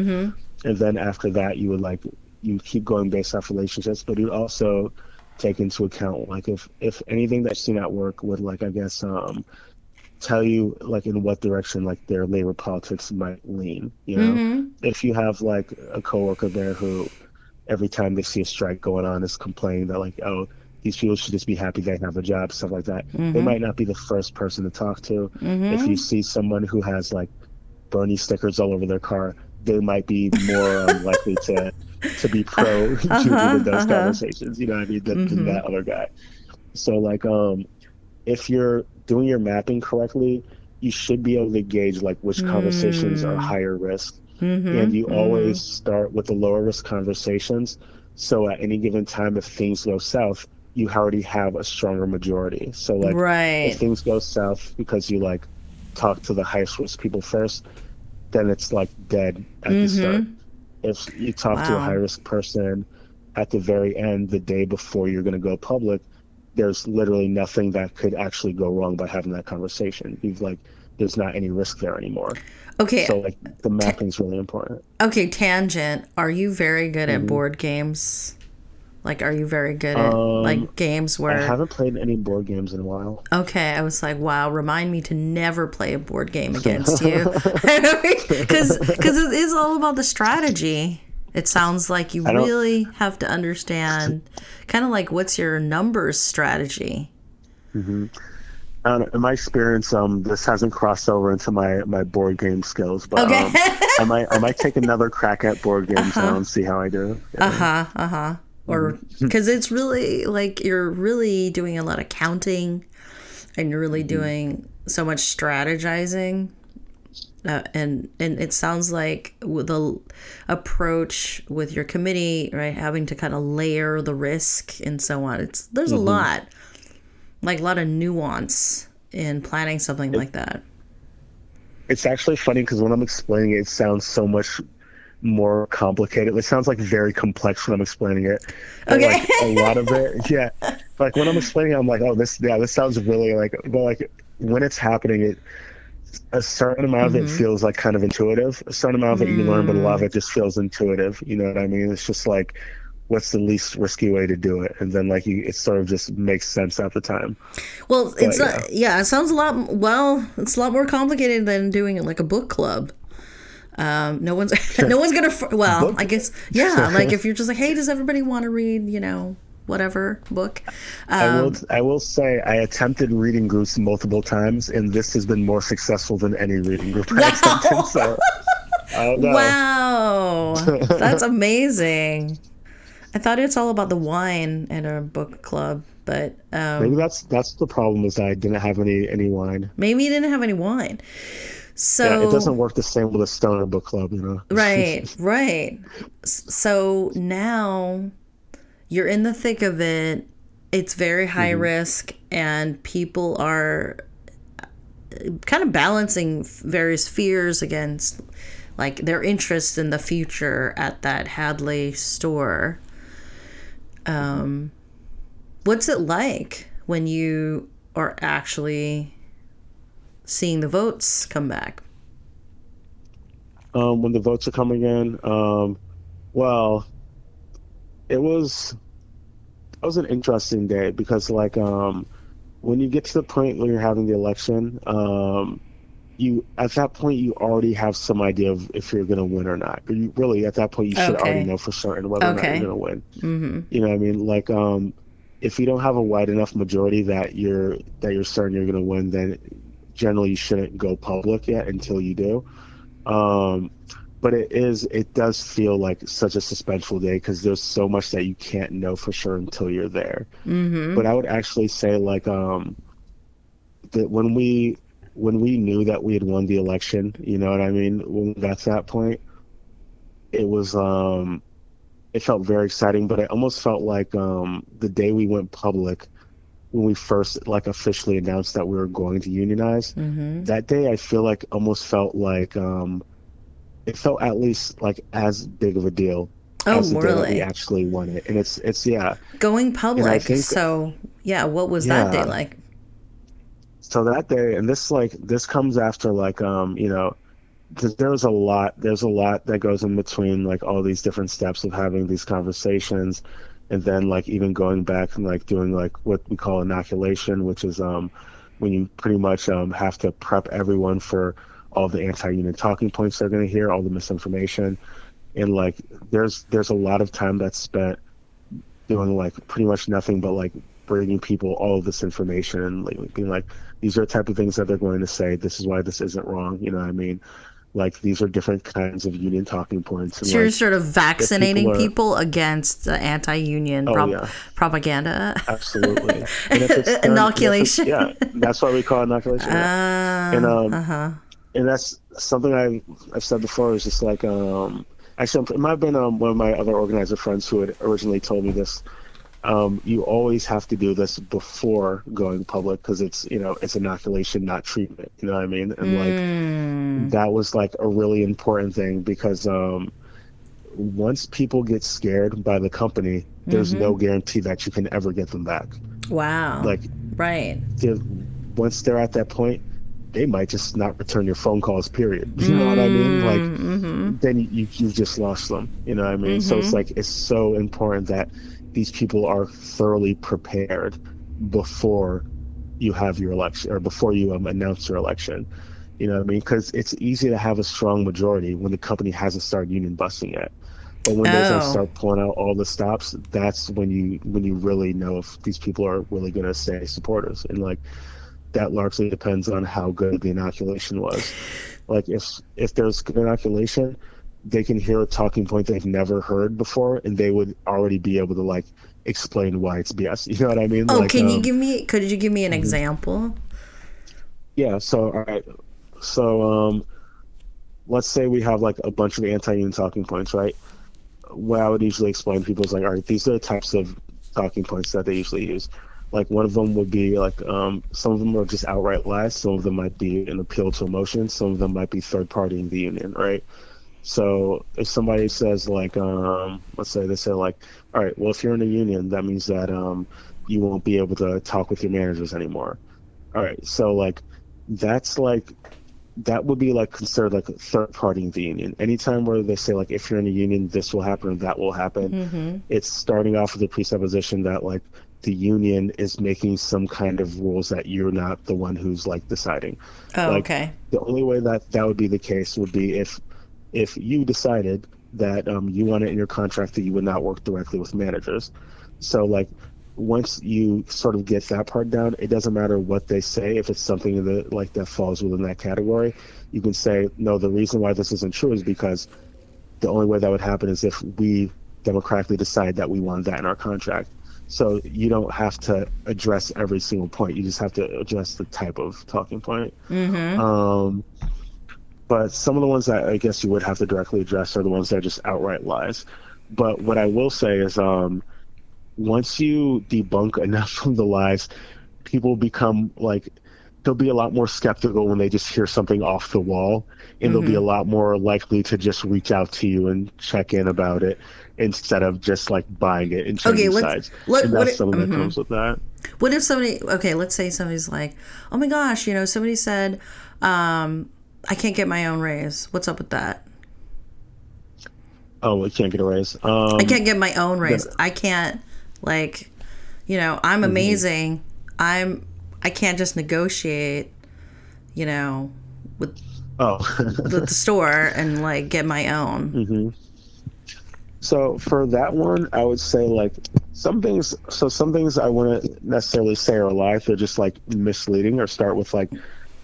And then after that, you keep going based off relationships, but you also take into account like if anything that's seen at work would like I guess tell you like in what direction like their labor politics might lean. You know, if you have like a coworker there who every time they see a strike going on is complaining that like, oh, these people should just be happy they have a job, stuff like that, they might not be the first person to talk to. If you see someone who has like Bernie stickers all over their car, they might be more likely to be pro union in those conversations, you know what I mean, than that other guy. So like if you're doing your mapping correctly, you should be able to gauge like which conversations are higher risk. And you always start with the lower risk conversations. So at any given time, if things go south, you already have a stronger majority. So like if Right. things go south because you like talk to the highest risk people first, then it's like dead at the start. If you talk to a high Wow. risk person at the very end, the day before you're going to go public, there's literally nothing that could actually go wrong by having that conversation. You've like, there's not any risk there anymore. So Okay. like the mapping's really important. Okay, tangent. Are you very good at hmm board games? Like, are you very good at Um, like games I where? haven't played any board games in a while. Okay, I was like, wow. Remind me to never play a board game against you, because it is all about the strategy. It sounds like you I don't. really have to understand, kind of like what's your numbers strategy. mhm. I don't know. In my experience, this hasn't crossed over into my board game skills, but Okay. I might take another crack at board games and see how I do. Yeah. Or because it's really like you're really doing a lot of counting, and you're really doing so much strategizing. And it sounds like with the approach with your committee, right, having to kind of layer the risk and so on. There's a hmm lot, like a lot of nuance in planning something It, like that. it's actually funny because when I'm explaining it, it sounds so much more complicated. It sounds like very complex when I'm explaining it, but Okay. like a lot of it, yeah. Like when I'm explaining it, I'm like, oh, this sounds really like, but like when it's happening, a certain amount of it feels like kind of intuitive. A certain amount of it you learn, but a lot of it just feels intuitive. You know what I mean? It's just like, what's the least risky way to do it, and then like it sort of just makes sense at the time. Well, it's But not. yeah, Yeah, it sounds a lot. Well, it's a lot more complicated than doing it like a book club. No one's no one's gonna. Well, book. I guess yeah. Like if you're just like, hey, does everybody want to read? Whatever book. I will say I attempted reading groups multiple times, and this has been more successful than any reading group I attempted. Wow. So I don't know. Wow, that's amazing. I thought it's all about the wine at a book club, but Maybe that's the problem is I didn't have any wine. maybe you didn't have any wine. Yeah, it So doesn't work the same with a stoner book club, you know. right, right. So now you're in the thick of it. It's very high hmm risk, and people are kind of balancing various fears against like their interest in the future at that Hadley store. What's it like when you are actually seeing the votes come back? When the votes are coming in, Well, it was it was an interesting day because when you get to the point where you're having the election, you at that point you already have some idea of if you're going to win or not. You really at that point you should already Okay. know for certain whether or not you're Okay. going to win. Mm-hmm. You know what I mean? If you don't have a wide enough majority that you're certain you're going to win, then generally you shouldn't go public yet until you do. Um, but it does feel like such a suspenseful day because there's so much that you can't know for sure until you're there. Mm-hmm. But I would actually say that when we knew that we had won the election, you know what I mean? When we got to that point, it was it felt very exciting, but it almost felt like the day we went public when we first like officially announced that we were going to unionize. Mm-hmm. That day I feel like almost felt like it felt at least like as big of a deal Oh, as the day that we really? actually won it. And it's yeah. Going And I public. think So, yeah, what was that day yeah. like? So that day, and this comes after there's a lot that goes in between like all these different steps of having these conversations, and then like even going back and like doing like what we call inoculation, which is when you pretty much have to prep everyone for all the anti-union talking points they're going to hear, all the misinformation, and like there's a lot of time that's spent doing like pretty much nothing but like bringing people all of this information and like being like, these are the type of things that they're going to say. This is why this isn't wrong. You know what I mean? Like these are different kinds of union talking points, and So you're like sort of if people vaccinating are, people against the anti-union oh yeah, propaganda. absolutely. And if it's done, and if it's Inoculation. yeah, that's why we call it inoculation. Yeah, and Uh-huh. and that's something I've said before. Is just like actually it might have been one of my other organizer friends who had originally told me this. You always have to do this before going public because it's inoculation, not treatment. You know what I mean? And like Mm. that was like a really important thing because once people get scared by the company, there's no Mm-hmm. guarantee that you can ever get them back. Wow. Like Right. they're- once they're at that point, they might just not return your phone calls. Period. You know what I mean? Like Mm-hmm. then you've just lost them. You know what I mean? So it's Mm-hmm. like it's so important that these people are thoroughly prepared before you have your election or before you announce your election. You know what I mean? Because it's easy to have a strong majority when the company hasn't started union busting yet. But when they Oh. start pulling out all the stops, that's when you really know if these people are really going to stay supporters. And like that largely depends on how good the inoculation was. Like if there's good inoculation, they can hear a talking point they've never heard before, and they would already be able to like explain why it's BS. You know what I mean? Oh, Like could you give me an mhm. example? Yeah. So all right. So let's say we have like a bunch of anti-union talking points, right? What I would usually explain to people is like, all right, these are the types of talking points that they usually use. Like one of them would be like some of them are just outright lies, some of them might be an appeal to emotion, some of them might be third partying the union, right? So if somebody says like let's say they say like, all right, well if you're in a union, that means that you won't be able to talk with your managers anymore. All right, so that's like that would be like considered like third party in the union. Anytime where they say like if you're in a union, this will happen or that will happen, Mm-hmm. it's starting off with the presupposition that like the union is making some kind of rules that you're not the one who's like deciding. Oh, Like okay. the only way that that would be the case would be if you decided that you want it in your contract that you would not work directly with managers. So like once you sort of get that part down, it doesn't matter what they say. If it's something that like that falls within that category, you can say, no, the reason why this isn't true is because the only way that would happen is if we democratically decide that we want that in our contract. So you don't have to address every single point. You just have to address the type of talking point. Mm-hmm. Um, but some of the ones that I guess you would have to directly address are the ones that are just outright lies. But what I will say is, once you debunk enough of the lies, people become like they'll be a lot more skeptical when they just hear something off the wall, and they'll be a Mm-hmm. lot more likely to just reach out to you and check in about it instead of just like buying it and Okay, changing sides. And what that's it, something that mm-hmm. comes with that. What if somebody, okay, let's say somebody's like, oh my gosh, somebody said, I can't get my own raise. What's up with that? Oh, we can't get a raise. I can't get my own Then, raise. I can't, like, I'm mhm. amazing. I can't just negotiate, you know, with Oh. the store and like get my own. hmm So for that one, I would say like some things. So some things I wouldn't necessarily say are a lie. They're just like misleading or start with like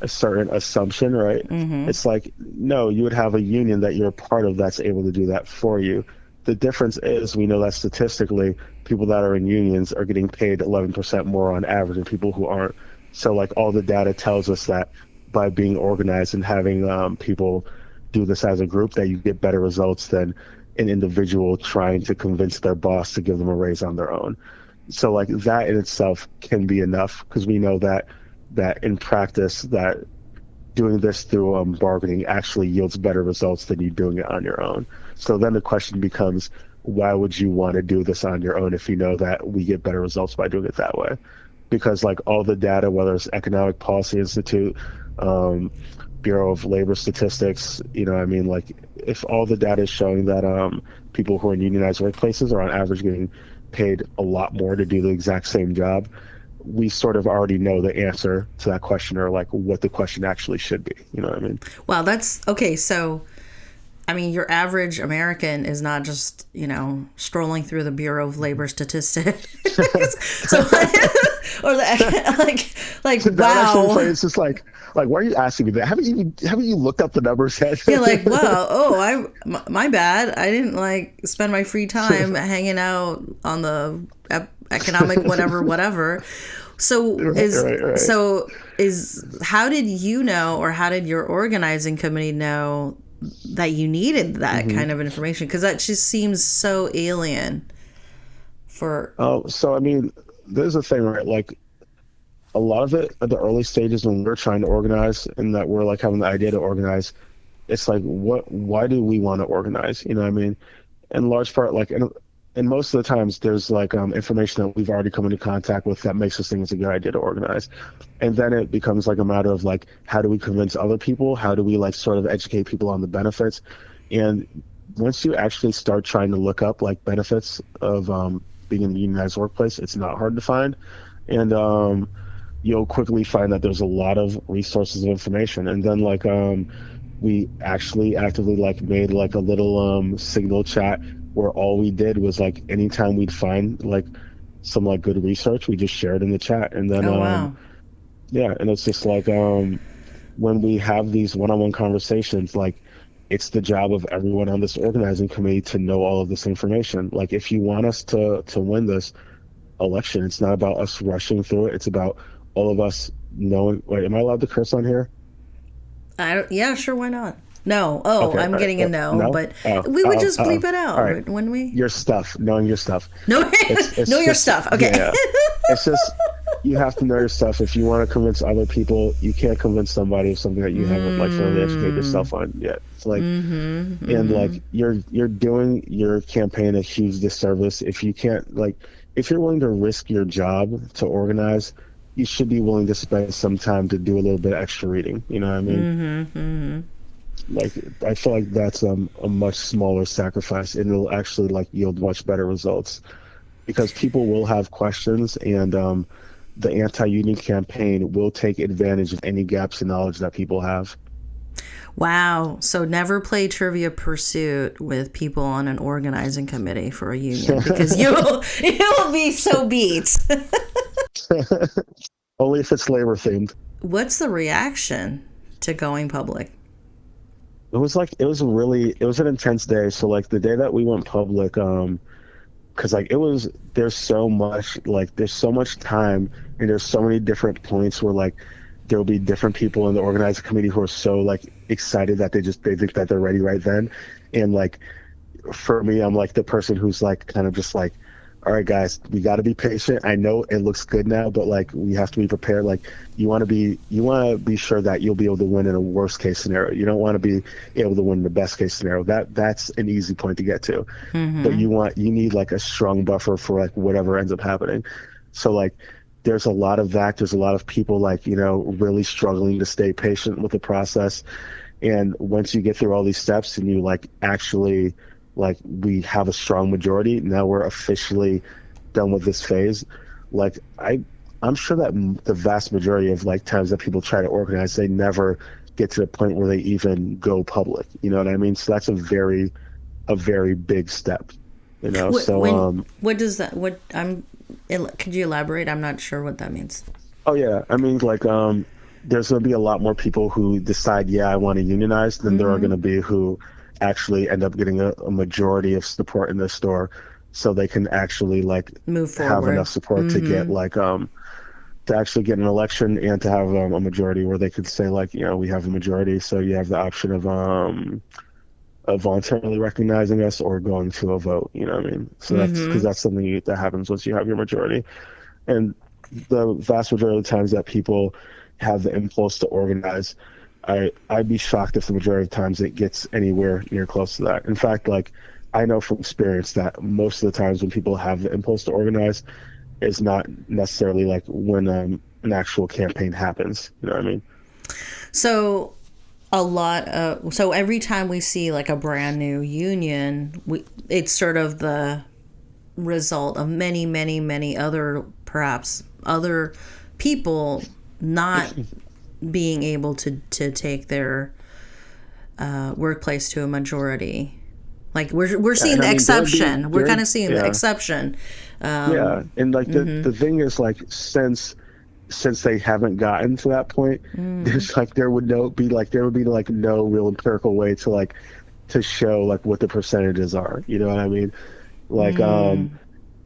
a certain assumption, right? Mm-hmm. It's like no, you would have a union that you're a part of that's able to do that for you. The difference is we know that statistically, people that are in unions are getting paid 11% more on average than people who aren't. So like all the data tells us that by being organized and having people do this as a group, that you get better results than an individual trying to convince their boss to give them a raise on their own. So like that in itself can be enough because we know that in practice that doing this through bargaining actually yields better results than you doing it on your own. So then the question becomes, why would you want to do this on your own if you know that we get better results by doing it that way? Because like all the data, whether it's Economic Policy Institute, um, Bureau of Labor Statistics, I mean, like if all the data is showing that people who are in unionized workplaces are on average getting paid a lot more to do the exact same job, we sort of already know the answer to that question or like what the question actually should be. You know what I mean? Wow, that's okay. So, I mean, your average American is not just, strolling through the Bureau of Labor Statistics. So, or That would actually be wow. funny. It's just like why are you asking me that? Haven't you looked up the numbers yet? Yeah, like, wow, oh, my bad. I didn't like spend my free time hanging out on the economic whatever, whatever. So Right, right, right. how did you know, or how did your organizing committee know that you needed that hmm kind of information? Because that just seems so alien for. So I mean, there's a thing, right? Like a lot of it at the early stages when we're trying to organize and that we're like having the idea to organize, it's like why do we want to organize? You know what I mean? In large part, like and most of the times there's like information that we've already come into contact with that makes us think it's a good idea to organize. And then it becomes like a matter of like how do we convince other people? How do we like sort of educate people on the benefits? And once you actually start trying to look up like benefits of being in a unionized workplace, it's not hard to find. And you'll quickly find that there's a lot of resources of information. And then like we actually actively like made like a little signal chat where all we did was like anytime we'd find like some like good research, we just shared in the chat. And then Oh, wow. yeah, and it's just like when we have these one-on-one conversations, like it's the job of everyone on this organizing committee to know all of this information. Like if you want us to win this election, it's not about us rushing through it. It's about all of us knowing. Wait, am I allowed to curse on here? I don't, yeah, sure, why not? No. Oh, Okay, I'm all right. getting a no, No? but Oh, we would just bleep it all out, right. wouldn't we? Your stuff, knowing your stuff. No, know It's your just stuff. Okay. yeah, yeah. It's just you have to know your stuff. If you want to convince other people, you can't convince somebody of something that you haven't like thoroughly educated yourself on yet. It's like and like you're doing your campaign a huge disservice if you can't like if you're willing to risk your job to organize, you should be willing to spend some time to do a little bit of extra reading. You know what I mean? Like I feel like that's a much smaller sacrifice and it'll actually like yield much better results because people will have questions and the anti-union campaign will take advantage of any gaps in knowledge that people have. Wow. So never play Trivia Pursuit with people on an organizing committee for a union because you'll be so beat. Only if it's labor themed. What's the reaction to going public? It was like it was an intense day. So like the day that we went public, because like it was there's so much time and there's so many different points where like there'll be different people in the organizing committee who are so like excited that they think that they're ready right then, and like for me, I'm like the person who's like kind of just like, all right, guys, we got to be patient. I know it looks good now, but like we have to be prepared. Like you want to be sure that you'll be able to win in a worst case scenario. You don't want to be able to win in the best case scenario. That's an easy point to get to, but you need like a strong buffer for like whatever ends up happening. So like there's a lot of that. There's a lot of people like really struggling to stay patient with the process. And once you get through all these steps and you like actually like we have a strong majority. Now we're officially done with this phase. Like I'm sure that the vast majority of like times that people try to organize, they never get to the point where they even go public. You know what I mean? So that's a very big step. You know, so what does that? What I'm? Could you elaborate? I'm not sure what that means. oh yeah, I mean like there's going to be a lot more people who decide, yeah, I want to unionize than there are going to be who actually end up getting a majority of support in the store, so they can actually like Move have forward. enough support to get like to actually get an election and to have a majority where they could say like, you know, we have a majority, so you have the option of voluntarily recognizing us or going to a vote. You know what I mean? So that's because that's something that happens once you have your majority. And the vast majority of the times that people have the impulse to organize, I'd be shocked if the majority of times it gets anywhere near close to that. In fact, like I know from experience that most of the times when people have the impulse to organize is not necessarily like when an actual campaign happens. You know what I mean? So so every time we see like a brand new union, it's sort of the result of many, many, many other, perhaps other people not being able to take their workplace to a majority. Like we're seeing the exception. We're kind of seeing the exception. Yeah, and like the thing is like since they haven't gotten to that point, there's like there would be like no real empirical way to show like what the percentages are. You know what I mean? Like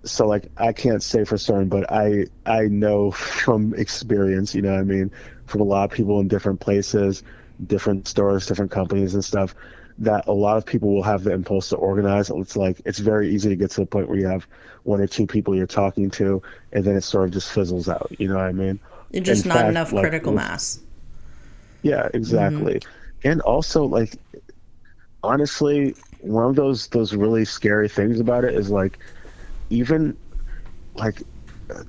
so like I can't say for certain, but I know from experience, you know what I mean, from a lot of people in different places, different stores, different companies and stuff, that a lot of people will have the impulse to organize. It's like it's very easy to get to the point where you have one or two people you're talking to, and then it sort of just fizzles out. You know what I mean? It's just not enough critical mass. Yeah, exactly. And also, like, honestly, one of those really scary things about it is like, even like,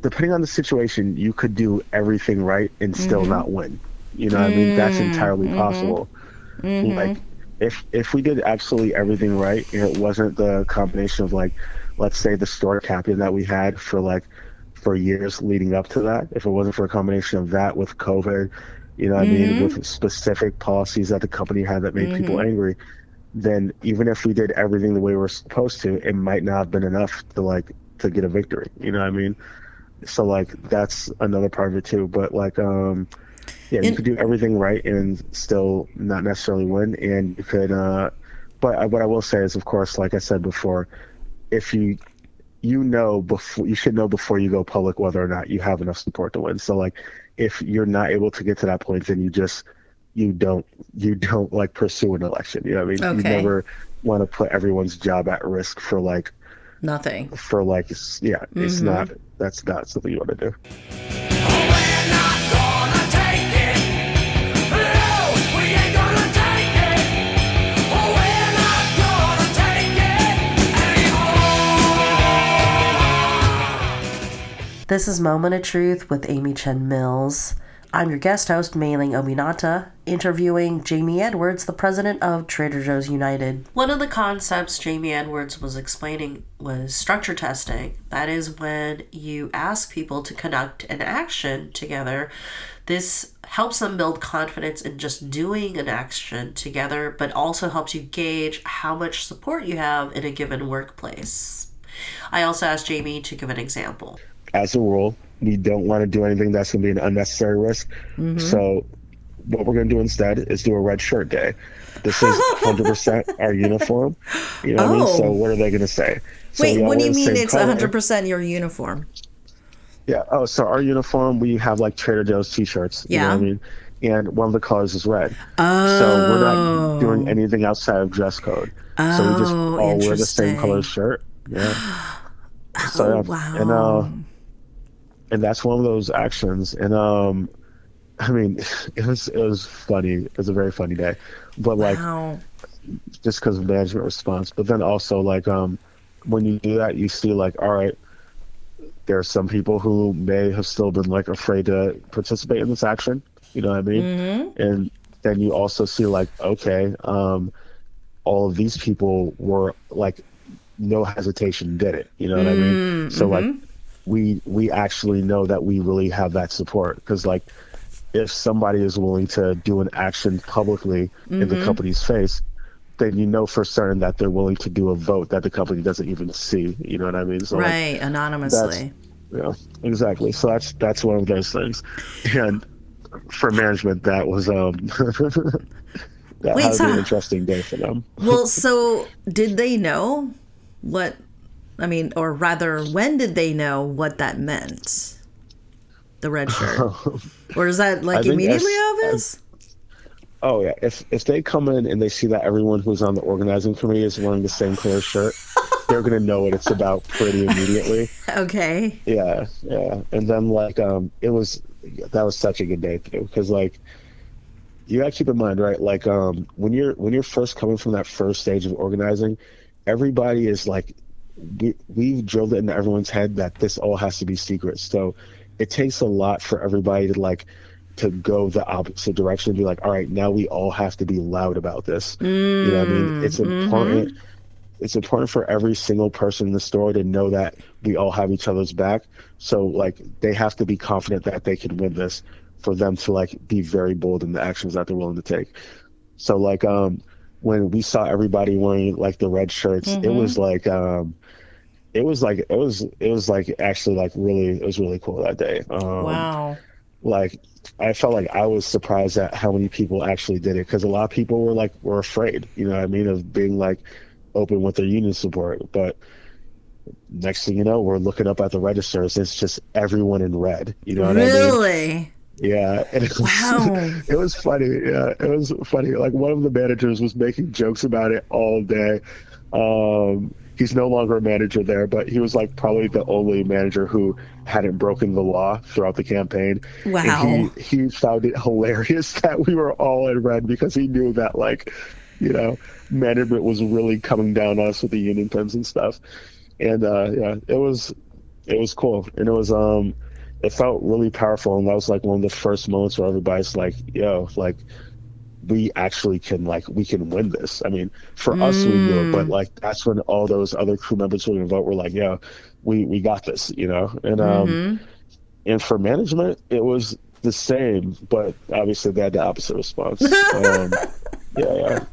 depending on the situation, you could do everything right and still not win. You know what I mean? That's entirely possible. Like, if we did absolutely everything right and it wasn't the combination of like, let's say the store capping that we had for years leading up to that, if it wasn't for a combination of that with COVID, you know what I mean, with specific policies that the company had that made people angry, then even if we did everything the way we're supposed to, it might not have been enough to get a victory. You know what I mean? So like that's another part of it too. But like yeah, you could do everything right and still not necessarily win. And you could but what I will say is, of course, like I said before, if you should know before you go public whether or not you have enough support to win. So like if you're not able to get to that point, then you don't like pursue an election. You know what I mean? Okay. You never want to put everyone's job at risk for like nothing. For like it's not, that's not something you want to do. This is Moment of Truth with Ami Chen Mills. I'm your guest host, Meilin Obinata, interviewing Jamie Edwards, the president of Trader Joe's United. One of the concepts Jamie Edwards was explaining was structure testing. That is when you ask people to conduct an action together. This helps them build confidence in just doing an action together, but also helps you gauge how much support you have in a given workplace. I also asked Jamie to give an example. As a rule, we don't want to do anything that's going to be an unnecessary risk. So what we're going to do instead is do a red shirt day. This is 100% our uniform. You know what I mean? So what are they going to say? So wait, what do you mean it's 100% your uniform? Yeah. Oh, so our uniform, we have like Trader Joe's t-shirts. You know what I mean? And one of the colors is red. So we're not doing anything outside of dress code. So we just all wear the same color shirt. Yeah. So wow. And that's one of those actions. And I mean, it was funny. It was a very funny day. But like just because of management response. But then also like when you do that, you see like, all right, there are some people who may have still been like afraid to participate in this action. You know what I mean? And then you also see like, okay, all of these people were like, no hesitation did it. You know what I mean? So like, we actually know that we really have that support, because like, if somebody is willing to do an action publicly in the company's face, then you know for certain that they're willing to do a vote that the company doesn't even see. You know what I mean? So like, Right, that's, anonymously. yeah, exactly. So that's one of those things. And for management, that was that Wait, had to be an so interesting day for them. well, so did they know what? I mean, or rather, when did they know what that meant? The red shirt, or is that I like think immediately as obvious? oh yeah, if they come in and they see that everyone who's on the organizing committee is wearing the same color shirt, they're gonna know what it's about pretty immediately. Okay. Yeah, yeah. And then like it was, that was such a good day too, because like, you gotta keep in mind, right? Like when you're first coming from that first stage of organizing, everybody is like, we drilled it into everyone's head that this all has to be secret. So it takes a lot for everybody to like, to go the opposite direction and be like, all right, now we all have to be loud about this. You know what I mean? It's important for every single person in the store to know that we all have each other's back. So like, they have to be confident that they can win this, for them to like be very bold in the actions that they're willing to take. So like when we saw everybody wearing like the red shirts, it was like actually like really, it was really cool that day. Wow. Like, I felt like I was surprised at how many people actually did it, because a lot of people were afraid, you know what I mean, of being like open with their union support. But next thing you know, we're looking up at the registers, it's just everyone in red. You know what I mean? Really? Yeah, and it was Wow. it was funny. Yeah, it was funny. Like, one of the managers was making jokes about it all day. He's no longer a manager there, but he was like probably the only manager who hadn't broken the law throughout the campaign, and he Wow. he found it hilarious that we were all in red, because he knew that like, you know, management was really coming down on us with the union pins and stuff. And yeah, it was cool, and it felt really powerful, and that was like one of the first moments where everybody's like, yo, like, we actually can, like, we can win this. I mean, for us we knew it, but like, that's when all those other crew members who didn't vote were like, yeah, we got this, you know. And for management it was the same, but obviously they had the opposite response. Yeah, yeah,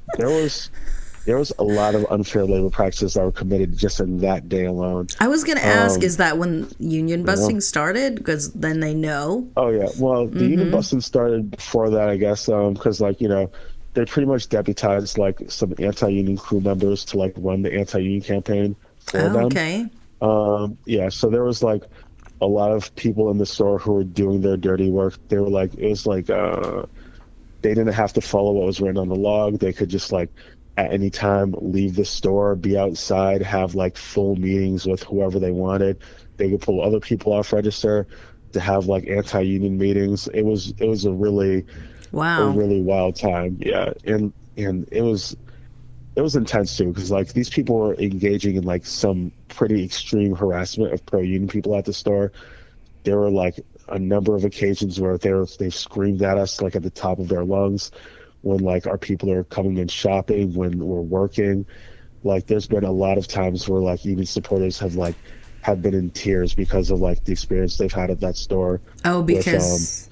there was a lot of unfair labor practices that were committed just in that day alone. I was gonna ask, um is that when union you know busting started? Because then they know. Oh yeah, well, the union busting started before that, I guess, because like, they pretty much deputized like some anti-union crew members to like run the anti-union campaign for Oh, them. okay. Yeah, so there was like a lot of people in the store who were doing their dirty work. They were like, it was like they didn't have to follow what was written on the log. They could just like at any time leave the store, be outside, have like full meetings with whoever they wanted. They could pull other people off register to have like anti-union meetings. It was a Wow. really wild time. Yeah, and it was intense too, because like these people were engaging in like some pretty extreme harassment of pro-union people at the store. There were like a number of occasions where they screamed at us like at the top of their lungs when like our people are coming in shopping, when we're working. Like, there's been a lot of times where like union supporters have been in tears because of like the experience they've had at that store Oh, with because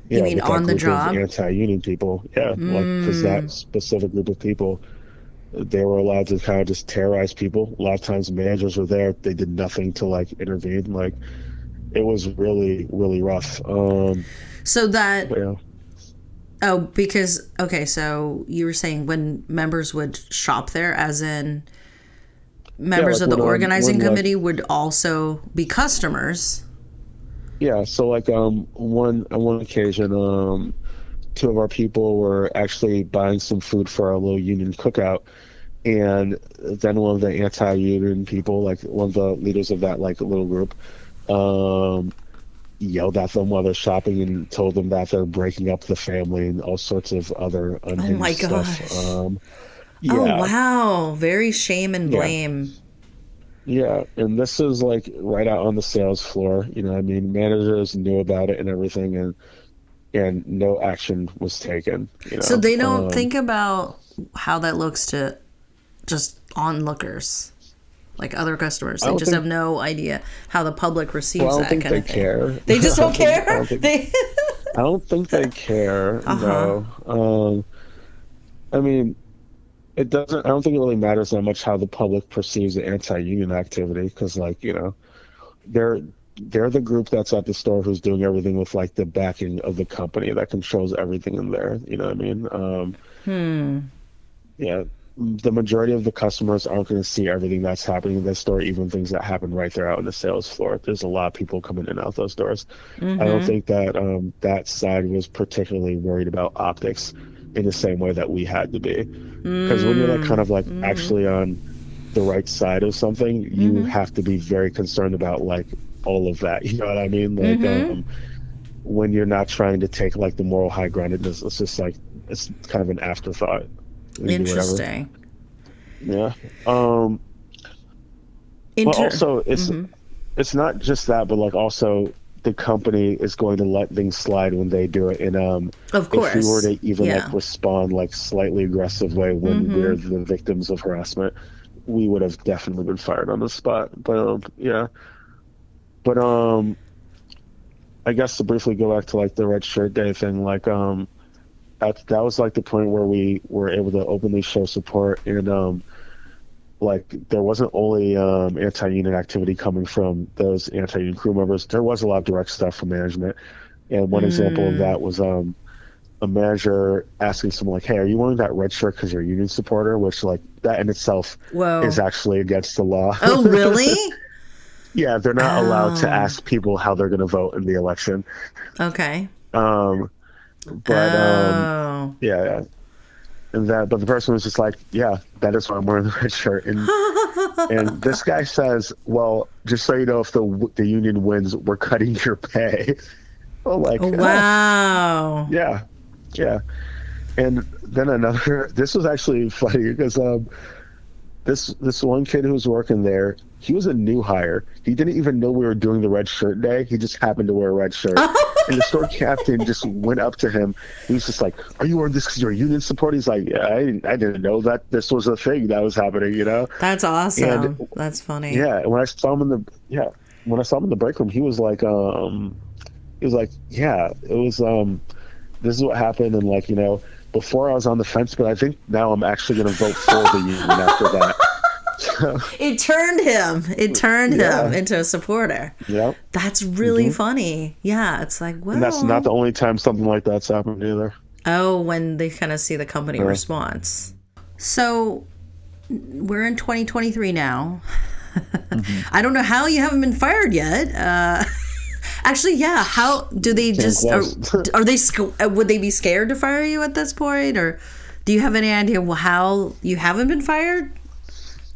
you yeah, mean with that on the group of job? anti-union people. Yeah, like, because that specific group of people, they were allowed to kind of just terrorize people. A lot of times managers were there, they did nothing to like intervene. Like, it was really, really rough. So that But yeah. oh, because okay, so you were saying when members would shop there, as in Yeah, members like of the when organizing like committee would also be customers. yeah, so like one on one occasion, two of our people were actually buying some food for our little union cookout, and then one of the anti-union people, like one of the leaders of that like little group, um yelled at them while they're shopping and told them that they're breaking up the family and all sorts of other Oh my unhinged stuff. gosh. Oh Yeah, wow. Very shame and yeah, blame. yeah. And this is like right out on the sales floor. You know, what I mean, managers knew about it and everything, and no action was taken. So they don't think about how that looks to just onlookers, like other customers? I They don't just think- have no idea how the public receives Well, I don't that think kind they of thing. care. They just don't care. I don't think, They. I don't think they care. No. I mean, it doesn't. I don't think it really matters that much how the public perceives the anti-union activity, because, like, they're they're the group that's at the store who's doing everything with like the backing of the company that controls everything in there. You know what I mean? Yeah, the majority of the customers aren't going to see everything that's happening in the store, even things that happen right there out on the sales floor. There's a lot of people coming in and out those doors. I don't think that that side was particularly worried about optics in the same way that we had to be. Because when you're like kind of like actually on the right side of something, you have to be very concerned about like all of that. You know what I mean? Like when you're not trying to take like the moral high ground, it's just like it's kind of an afterthought. You do whatever. Interesting. Yeah. But also it's not just that, but like also the company is going to let things slide when they do it. And Of course. if we were to even Yeah. like respond like slightly aggressive way when we're the victims of harassment, we would have definitely been fired on the spot. But yeah. But I guess to briefly go back to like the red shirt day thing, like that was like the point where we were able to openly show support, and like there wasn't only anti-union activity coming from those anti-union crew members. There was a lot of direct stuff from management, and one example of that was a manager asking someone like, "Hey, are you wearing that red shirt because you're a union supporter?" Which like that in itself Whoa. is actually against the law. Oh, really? Yeah, they're not allowed to ask people how they're going to vote in the election. Okay. But yeah. And but the person was just like, yeah, that is why I'm wearing the red shirt. And this guy says, well, just so you know, if the union wins, we're cutting your pay. Oh, like, Wow. yeah. And then this was actually funny because this one kid who was working there, he was a new hire. He didn't even know we were doing the red shirt day. He just happened to wear a red shirt. And the store captain just went up to him. He was just like, "Are you wearing this because you're a union supporter?" He's like, "Yeah, I didn't know that this was a thing that was happening, you know?" That's awesome. And, That's funny. yeah, and when I saw him in the break room, he was like, "Yeah, it was this is what happened," and like, before I was on the fence, but I think now I'm actually going to vote for the union after that. So, It turned him. It turned Yeah. him into a supporter. yeah. That's really funny. Yeah, it's like, well. And that's not the only time something like that's happened either. Oh, when they kind of see the company response. So we're in 2023 now. I don't know how you haven't been fired yet. Actually, yeah. How do they just are they would they be scared to fire you at this point, or do you have any idea how you haven't been fired?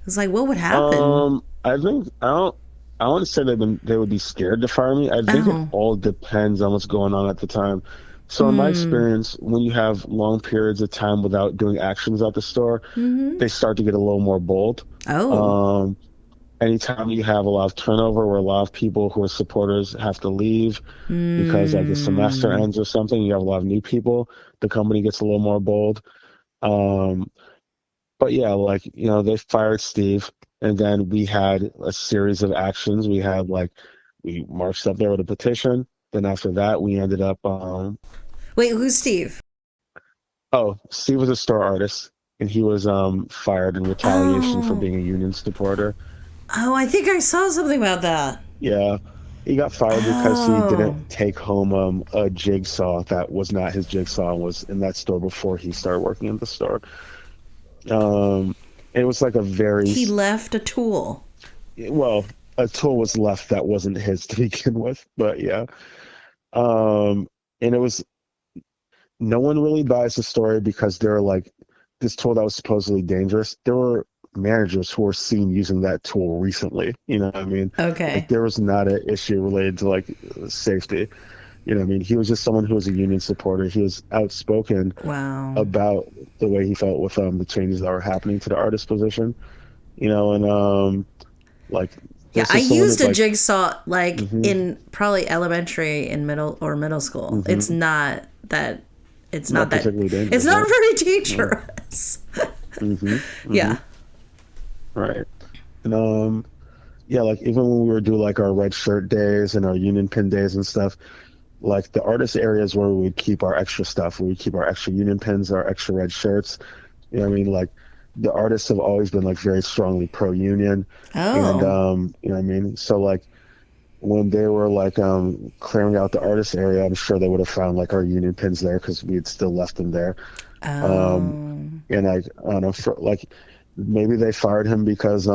It's like, what would happen? I think I wouldn't say they would be scared to fire me. I think it all depends on what's going on at the time. So in my experience, when you have long periods of time without doing actions at the store, they start to get a little more bold. Oh. Anytime you have a lot of turnover where a lot of people who are supporters have to leave because like the semester ends or something, you have a lot of new people, the company gets a little more bold. But yeah, like, they fired Steve, and then we had a series of actions. We marched up there with a petition. Then after that, we ended up, Wait, who's Steve? Steve was a store artist, and he was fired in retaliation for being a union supporter. Oh, I think I saw something about that. Yeah, he got fired because he didn't take home a jigsaw that was not his jigsaw and was in that store before he started working in the store. It was like He left a tool. Well, a tool was left that wasn't his to begin with, but yeah. And it was, no one really buys the story because they're like, this tool that was supposedly dangerous. There were managers who were seen using that tool recently. You know what I mean? Okay. Like, there was not an issue related to like safety. You know what I mean? He was just someone who was a union supporter. He was outspoken about the way he felt with the changes that were happening to the artist position. And like, yeah, I used a jigsaw like in probably elementary and middle school. It's not that. It's not that. particularly dangerous. It's not very dangerous. Yeah. Right. And yeah, like even when we were doing like our red shirt days and our union pin days and stuff, like the artist areas where we would keep our extra stuff, where we keep our extra union pins, our extra red shirts. You know what I mean? Like the artists have always been like very strongly pro union. And Oh. you know what I mean? So like when they were like clearing out the artist area, I'm sure they would have found like our union pins there because we had still left them there. Um, Oh. and I don't know, for, like maybe they fired him because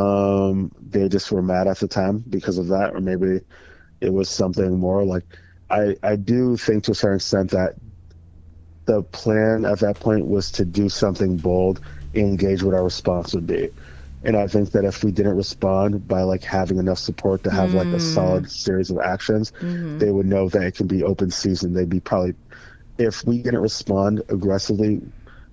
they just were mad at the time because of that, or maybe it was something more. Like I do think to a certain extent that the plan at that point was to do something bold, engage what our response would be. And I think that if we didn't respond by like having enough support to have like a Hmm. solid series of actions, Mm-hmm. they would know that it can be open season. They'd be probably, if we didn't respond aggressively,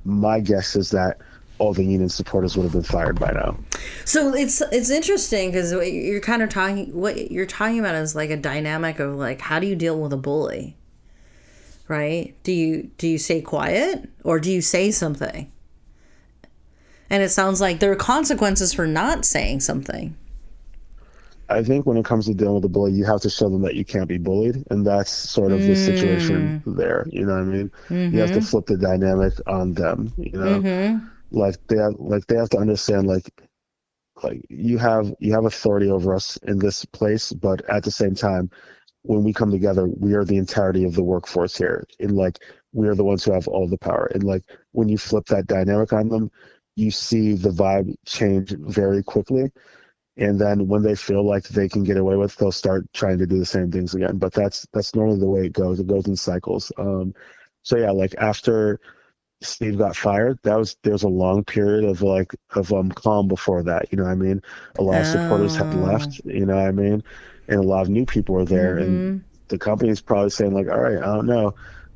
my guess is that all the union supporters would have been fired by now. So it's interesting because you're kind of talking, what you're talking about is like a dynamic of like, how do you deal with a bully, right? Do you stay quiet or do you say something? And it sounds like there are consequences for not saying something. I think when it comes to dealing with a bully, you have to show them that you can't be bullied, and that's sort of the situation Mm. there. You know what I mean? You have to Mm-hmm. flip the dynamic on them. You know, Mm-hmm. like they have to understand like you have authority over us in this place, but at the same time, when we come together, we are the entirety of the workforce here, and like we are the ones who have all the power. And like when you flip that dynamic on them, you see the vibe change very quickly, and then when they feel like they can get away with, they'll start trying to do the same things again. But that's normally the way it goes. It goes in cycles. So yeah, like after Steve got fired, there was a long period of like of calm before that. You know what I mean? A lot of supporters had Oh. left. You know what I mean? And a lot of new people were there, and Mm-hmm. the company's probably saying like, all right, I don't know,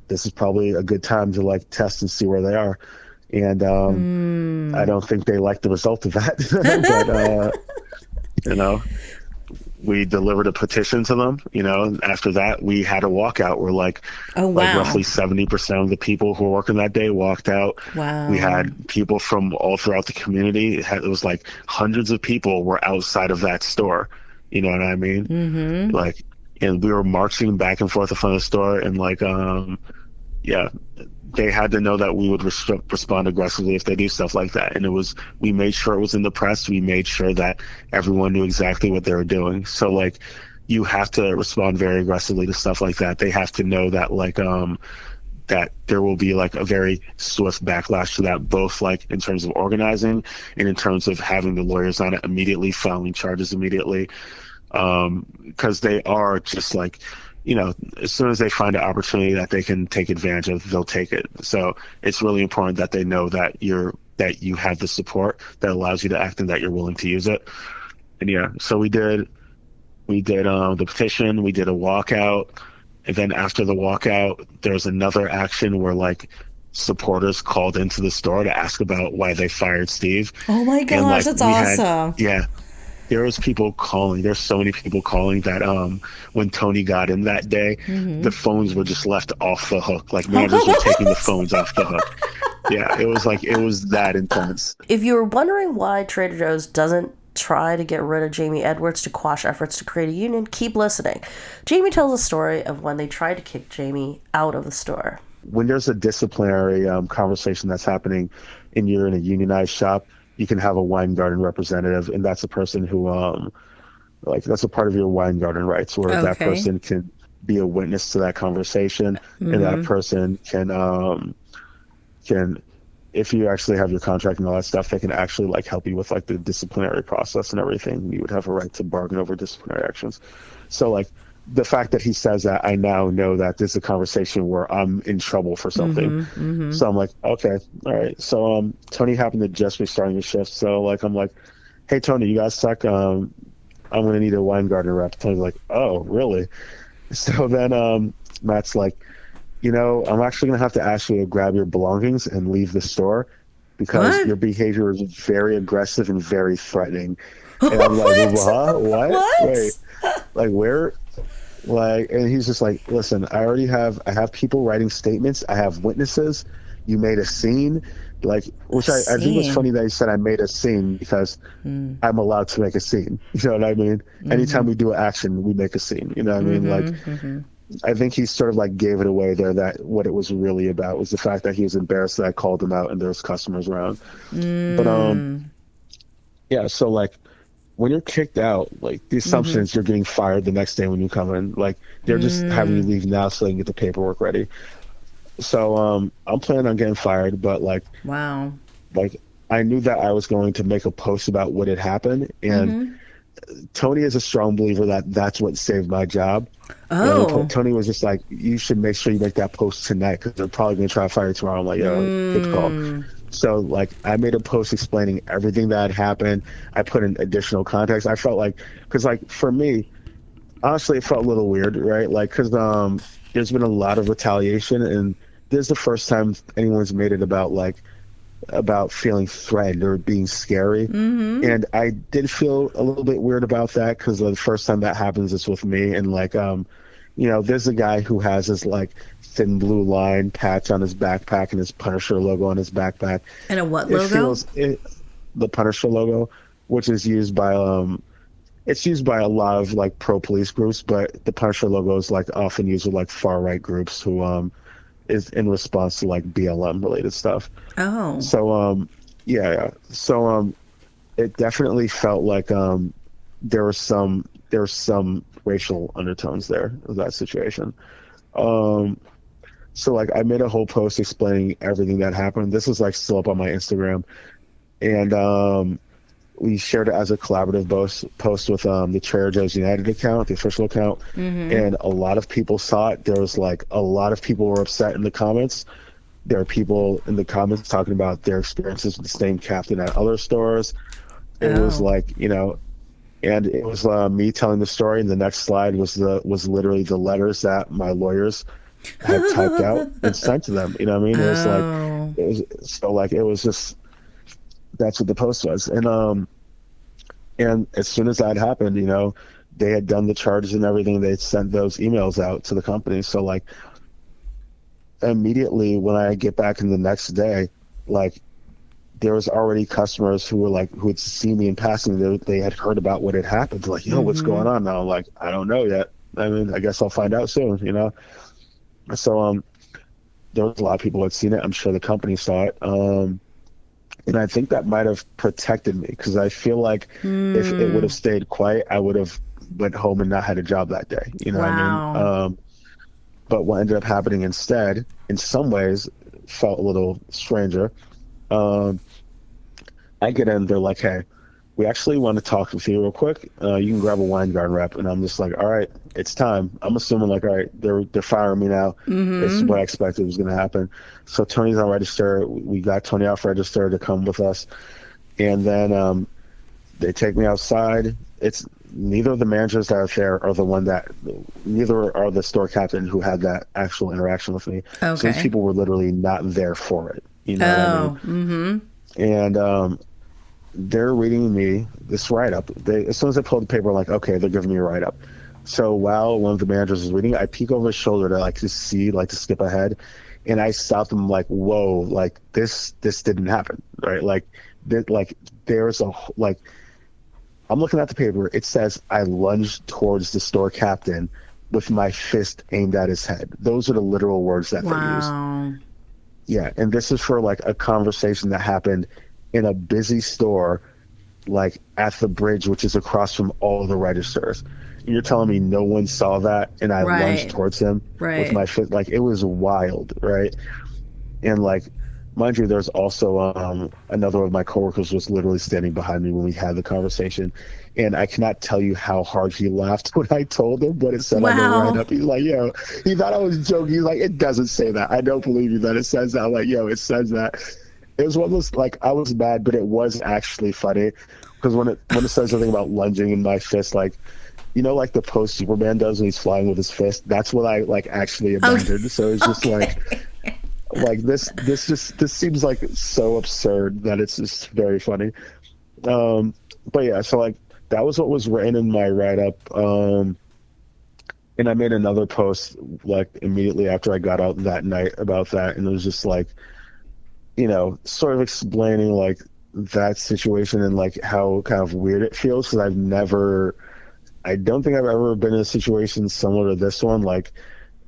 this is probably a good time to like test and see where they are. And I Mm. don't think they like the result of that, but you know, we delivered a petition to them. You know, and after that, we had a walkout where Oh like roughly wow. 70% of the people who were working that day walked out. We Wow. had people from all throughout the community. It was like hundreds of people were outside of that store. You know what I mean? Mm-hmm. Like, and we were marching back and forth in front of the store, and like, yeah, they had to know that we would respond aggressively if they do stuff like that. And we made sure it was in the press. We made sure that everyone knew exactly what they were doing. So like, you have to respond very aggressively to stuff like that. They have to know that that there will be like a very swift backlash to that, both like in terms of organizing and in terms of having the lawyers on it immediately, filing charges immediately, because they are just like, you know, as soon as they find an opportunity that they can take advantage of, they'll take it. So it's really important that they know that you have the support that allows you to act and that you're willing to use it. And yeah, so we did the petition, we did a walkout, and then after the walkout, there's another action where like supporters called into the store to ask about why they fired Steve, Oh my and gosh, like that's we had, awesome. yeah, there was people calling. There's so many people calling that when Tony got in that day, the Mm-hmm. phones were just left off the hook. Like managers were taking the What? phones off the hook. Yeah, it was like it was that intense. If you were wondering why Trader Joe's doesn't try to get rid of Jamie Edwards to quash efforts to create a union, keep listening. Jamie tells a story of when they tried to kick Jamie out of the store. When there's a disciplinary conversation that's happening and you're in a unionized shop, you can have a wine garden representative, and that's a person who like that's a part of your wine garden rights, where that Okay. person can be a witness to that conversation, and that Mm-hmm. person can, if you actually have your contract and all that stuff, they can actually like help you with like the disciplinary process and everything. You would have a right to bargain over disciplinary actions. So like the fact that he says that, I now know that this is a conversation where I'm in trouble for something. Mm-hmm. Mm-hmm. So I'm like, okay, all right. So Tony happened to just be starting the shift. So like I'm like, hey Tony, you guys suck. I'm gonna need a wine garden rep. Tony's like, oh really? So then Matt's like, I'm actually going to have to ask you to grab your belongings and leave the store because What? your behavior is very aggressive and very threatening. And I'm like, What? huh? What? Wait, What? like where? Like, and he's just like, listen, I have people writing statements. I have witnesses. you made a scene, like, A which I think was funny scene. that he said I made a scene because I'm allowed to make a scene. You know what I mean? Anytime we do an action, we make a scene. You know what I mean? Like, I think he sort of like gave it away there that what it was really about was the fact that he was embarrassed that I called him out and there was customers around. But yeah, so like when you're kicked out, like the assumption is you're getting fired the next day when you come in. Like they're just having you leave now so they can get the paperwork ready. So I'm planning on getting fired, but Wow. like I knew that I was going to make a post about what had happened, and Tony is a strong believer that that's what saved my job. And Oh. Tony was just like, you should make sure you make that post tonight because they're probably going to try to fire you tomorrow. I'm like, yo, good call. So like I made a post explaining everything that had happened. I put in additional context. I felt like, because like for me, honestly, it felt a little weird, right? Like, because there's been a lot of retaliation, and this is the first time anyone's made it about feeling threatened or being scary. And I did feel a little bit weird about that because the first time that happens is with me. And like, there's a guy who has his like thin blue line patch on his backpack and his Punisher logo on his backpack. And a what It logo? feels the Punisher logo, which is used by it's used by a lot of like pro police groups, but the Punisher logo is like often used with like far right groups who is in response to like BLM related stuff. Oh. So yeah. So it definitely felt like there were some racial undertones there of that situation. So like I made a whole post explaining everything that happened. This is like still up on my Instagram, and we shared it as a collaborative post with the Trader Joe's United account, the official account, and a lot of people saw it. There was like a lot of people were upset in the comments. There are people in the comments talking about their experiences with the same captain at other stores. It was Oh. like, and it was me telling the story. And the next slide was literally the letters that my lawyers had typed out and sent to them. You know what I mean? It was like, Oh. it was just, that's what the post was. And as soon as that happened, they had done the charges and everything. They sent those emails out to the company. So like immediately when I get back in the next day, like there was already customers who were like, who had seen me in passing. They had heard about what had happened. They're like, yo, what's going on now? I'm like, I don't know yet. I mean, I guess I'll find out soon, So there was a lot of people who had seen it. I'm sure the company saw it. And I think that might have protected me because I feel like if it would have stayed quiet, I would have went home and not had a job that day. You know what I mean? Wow. But what ended up happening instead, in some ways, felt a little stranger. Um, I get in, they're like, hey, we actually want to talk with you real quick. You can grab a wine garden rep. And I'm just like, all right, it's time. I'm assuming like, all right, they're firing me now. It's what I expected was going to happen. So Tony's on register. We got Tony off register to come with us. And then they take me outside. It's neither of the managers that are there are the one that, neither are the store captain who had that actual interaction with me. So these Okay. people were literally not there for it. You know what I mean? Oh. And they're reading me this write-up. As soon as I pulled the paper, I'm like, okay, they're giving me a write-up. So while one of the managers is reading, I peek over his shoulder to like to see, like to skip ahead, and I stopped him like, whoa, like this didn't happen, right? Like, there's like, I'm looking at the paper. It says I lunged towards the store captain with my fist aimed at his head. Those are the literal words that they used. Wow. Yeah, and this is for like a conversation that happened in a busy store, like at the bridge, which is across from all the registers. And you're telling me no one saw that, and I lunged Right. towards him with Right. my fist? Like it was wild, right? And like, mind you, there's also another of my coworkers was literally standing behind me when we had the conversation, and I cannot tell you how hard he laughed when I told him what it said on the Wow. write-up. He's like, yo, he thought I was joking. He's like, it doesn't say that. I don't believe you that it says that. I'm like, yo, it says that. It was one of those, like, I was mad, but it was actually funny because when it says something about lunging in my fist, like, like the post Superman does when he's flying with his fist. That's what I like actually imagined. So it's just Okay. this seems like so absurd that it's just very funny. But yeah, so like that was what was written in my write up. And I made another post like immediately after I got out that night about that, and it was just like, sort of explaining like that situation and like how kind of weird it feels because I don't think I've ever been in a situation similar to this one. Like,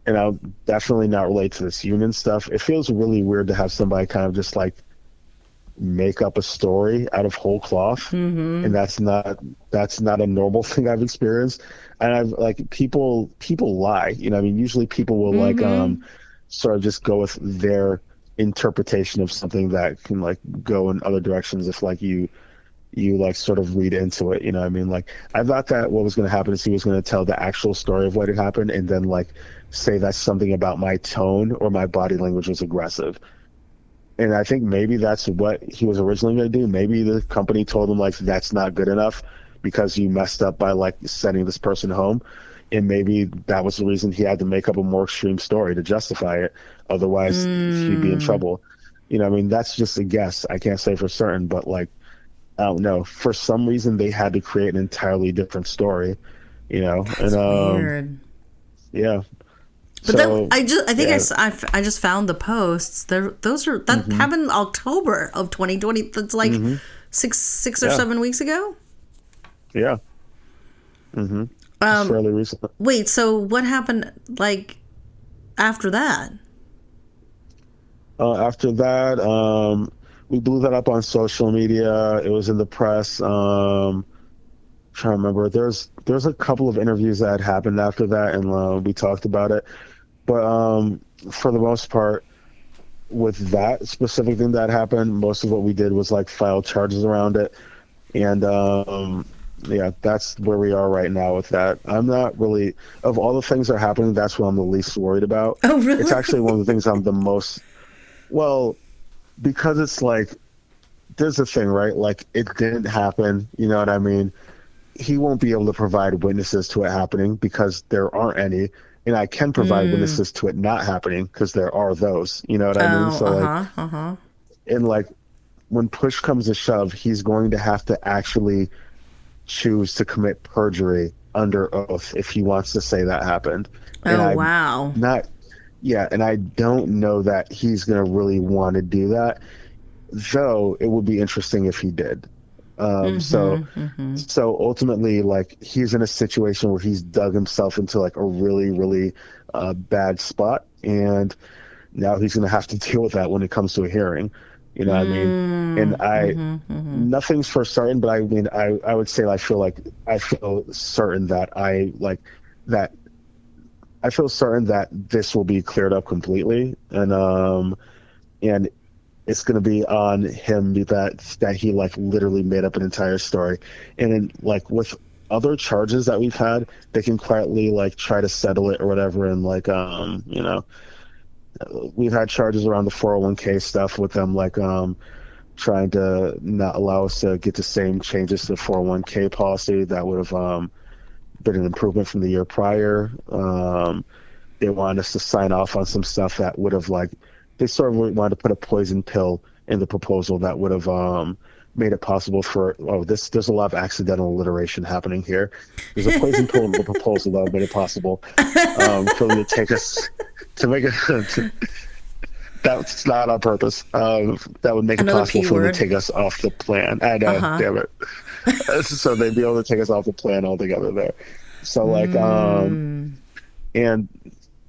and I'll definitely not relate to this union stuff. It feels really weird to have somebody kind of just like make up a story out of whole cloth, and that's not a normal thing I've experienced. And I've like people lie. I mean, usually people will like sort of just go with their interpretation of something that can like go in other directions if like you like sort of read into it. I mean, like I thought that what was going to happen is he was going to tell the actual story of what had happened and then like say that something about my tone or my body language was aggressive. And I think maybe that's what he was originally going to do. Maybe the company told him like that's not good enough because you messed up by like sending this person home. And maybe that was the reason he had to make up a more extreme story to justify it. Otherwise, he'd be in trouble. I mean, that's just a guess. I can't say for certain, but like, I don't know. For some reason, they had to create an entirely different story, That's weird. yeah. But then So, I think yeah. I just found the posts. That happened in October of 2020. That's like six or Yeah. 7 weeks ago. Yeah. It's fairly recent. Wait, so what happened like after that? After that, we blew that up on social media. It was in the press. Trying to remember. There's a couple of interviews that had happened after that, and we talked about it. But for the most part, with that specific thing that happened, most of what we did was like file charges around it, and yeah, that's where we are right now with that. I'm not really, of all the things that are happening, that's what I'm the least worried about. Oh, It's really? actually one of the things I'm the most, well, because it's like, there's the thing, right? Like, it didn't happen, you know what I mean? He won't be able to provide witnesses to it happening because there aren't any, and I can provide witnesses to it not happening because there are those, you know what I mean? Oh, So, like, uh-huh. and like, when push comes to shove, he's going to have to actually choose to commit perjury under oath if he wants to say that happened. And Oh, I'm wow. not, yeah, and I don't know that he's going to really want to do that, though it would be interesting if he did. So ultimately, like, he's in a situation where he's dug himself into like a really, really bad spot, and now he's going to have to deal with that when it comes to a hearing. You know what I mean? And nothing's for certain, but I mean, I would say I feel certain that that I feel certain that this will be cleared up completely, and it's going to be on him that he like literally made up an entire story, and then like with other charges that we've had, they can quietly like try to settle it or whatever, and like we've had charges around the 401k stuff with them, like trying to not allow us to get the same changes to the 401k policy that would have been an improvement from the year prior. They wanted us to sign off on some stuff that would have like, they sort of wanted to put a poison pill in the proposal that would have made it possible for, there's a lot of accidental alliteration happening here. There's a poison pill in the proposal that would have made it possible for them to take us, to make it, that's not on purpose. That would make it Another possible P for them word. to take us off the plan. I know, damn it. So they'd be able to take us off the plan altogether there. So like, and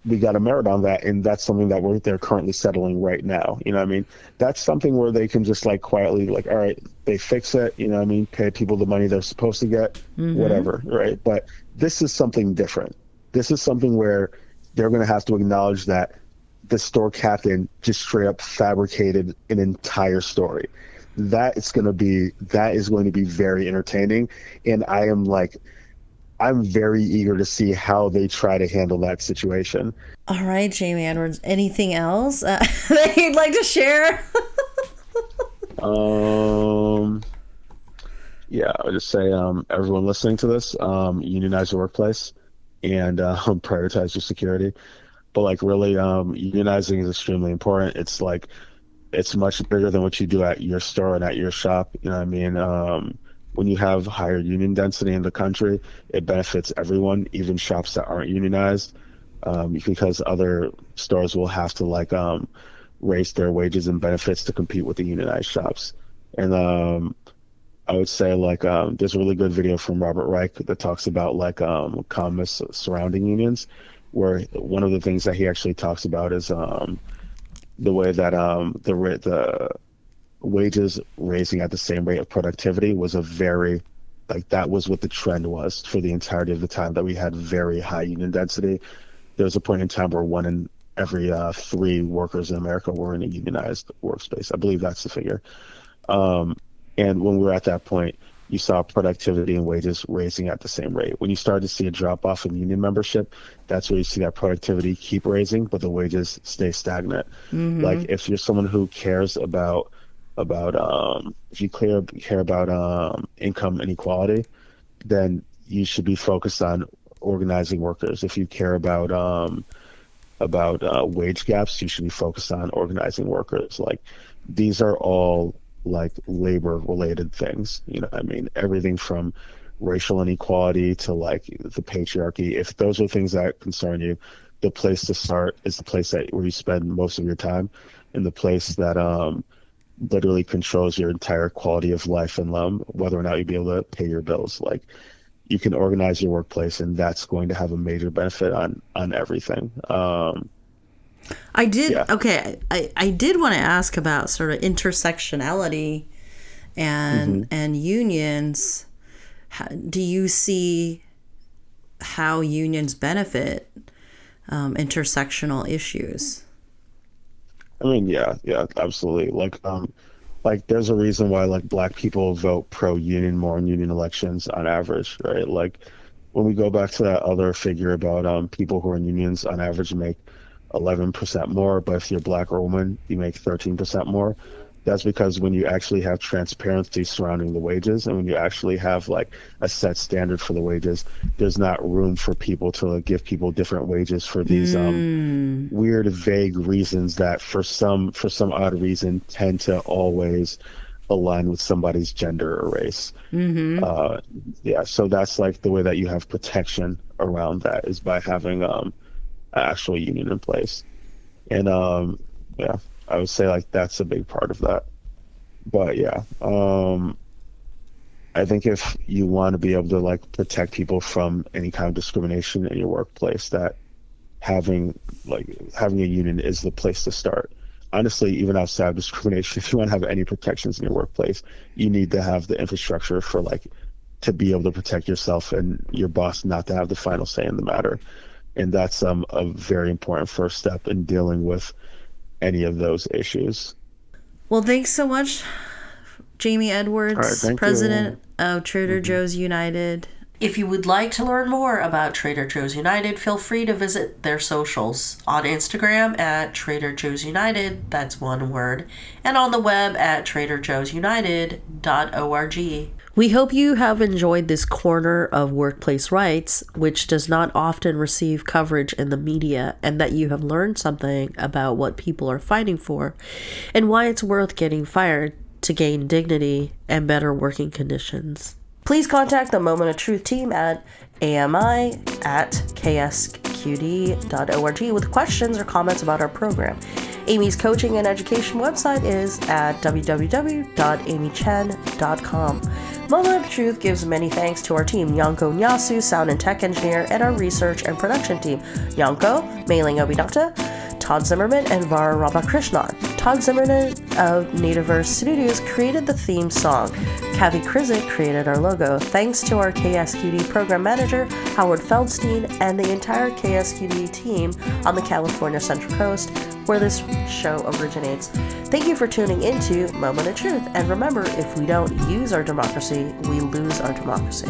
we got a merit on that, and that's something that they're currently settling right now. You know what I mean? That's something where they can just like quietly like, all right, they fix it. You know what I mean? Pay people the money they're supposed to get, whatever, right? But this is something different. This is something where they're going to have to acknowledge that the store captain just straight up fabricated an entire story. That is going to be very entertaining, and I'm very eager to see how they try to handle that situation. All right, Jamie Edwards. Anything else that you'd like to share? Yeah, I would just say, everyone listening to this, unionize your workplace and prioritize your security. But like really, unionizing is extremely important. It's like it's much bigger than what you do at your store and at your shop. You know what I mean? When you have higher union density in the country, it benefits everyone, even shops that aren't unionized, because other stores will have to like raise their wages and benefits to compete with the unionized shops. And I would say like there's a really good video from Robert Reich that talks about like economists surrounding unions, where one of the things that he actually talks about is the way that the wages raising at the same rate of productivity was a very, like, that was what the trend was for the entirety of the time that we had very high union density. There was a point in time where 1 in every 3 workers in America were in a unionized workspace. I believe that's the figure. And when we were at that point, you saw productivity and wages raising at the same rate. When you started to see a drop off in union membership, that's where you see that productivity keep raising, but the wages stay stagnant. Like if you're someone who cares about if you care about income inequality, then you should be focused on organizing workers. If you care about wage gaps, you should be focused on organizing workers. Like these are all like labor related things, you know what I mean? Everything from racial inequality to like the patriarchy. If those are things that concern you, the place to start is the place where you spend most of your time, and the place that literally controls your entire quality of life and whether or not you'll be able to pay your bills. Like you can organize your workplace, and that's going to have a major benefit on everything. I did want to ask about sort of intersectionality and unions. Do you see how unions benefit intersectional issues? I mean, yeah, absolutely. Like there's a reason why like Black people vote pro-union more in union elections on average, right? Like when we go back to that other figure about people who are in unions on average make 11% more, but if you're Black or woman, you make 13% more. That's because when you actually have transparency surrounding the wages, and when you actually have like a set standard for the wages, there's not room for people to give people different wages for these weird, vague reasons that for some odd reason tend to always align with somebody's gender or race. So that's like the way that you have protection around that, is by having an actual union in place. And I would say like that's a big part of that. But I think if you want to be able to like protect people from any kind of discrimination in your workplace, that having a union is the place to start. Honestly, even outside of discrimination, if you want to have any protections in your workplace, you need to have the infrastructure for like to be able to protect yourself and your boss not to have the final say in the matter. And that's a very important first step in dealing with any of those issues. Well, thanks so much, Jamie Edwards, president of Trader Joe's United. If you would like to learn more about Trader Joe's United, feel free to visit their socials on Instagram at Trader Joe's United, that's one word, and on the web at traderjoesunited.org. We hope you have enjoyed this corner of workplace rights, which does not often receive coverage in the media, and that you have learned something about what people are fighting for and why it's worth getting fired to gain dignity and better working conditions. Please contact the Moment of Truth team at ami@ksqd.org with questions or comments about our program. Amy's coaching and education website is at www.amychen.com. Moment of Truth gives many thanks to our team, Yanko Nyasu, sound and tech engineer, and our research and production team, Yanko, Meilin Obinata, Todd Zimmerman, and Vara Ramakrishnan. Todd Zimmerman of Nativeverse Studios created the theme song. Kathy Krizik created our logo. Thanks to our KSQD program manager, Howard Feldstein, and the entire KSQD team on the California Central Coast, where this show originates. Thank you for tuning into Moment of Truth. And remember, if we don't use our democracy, we lose our democracy.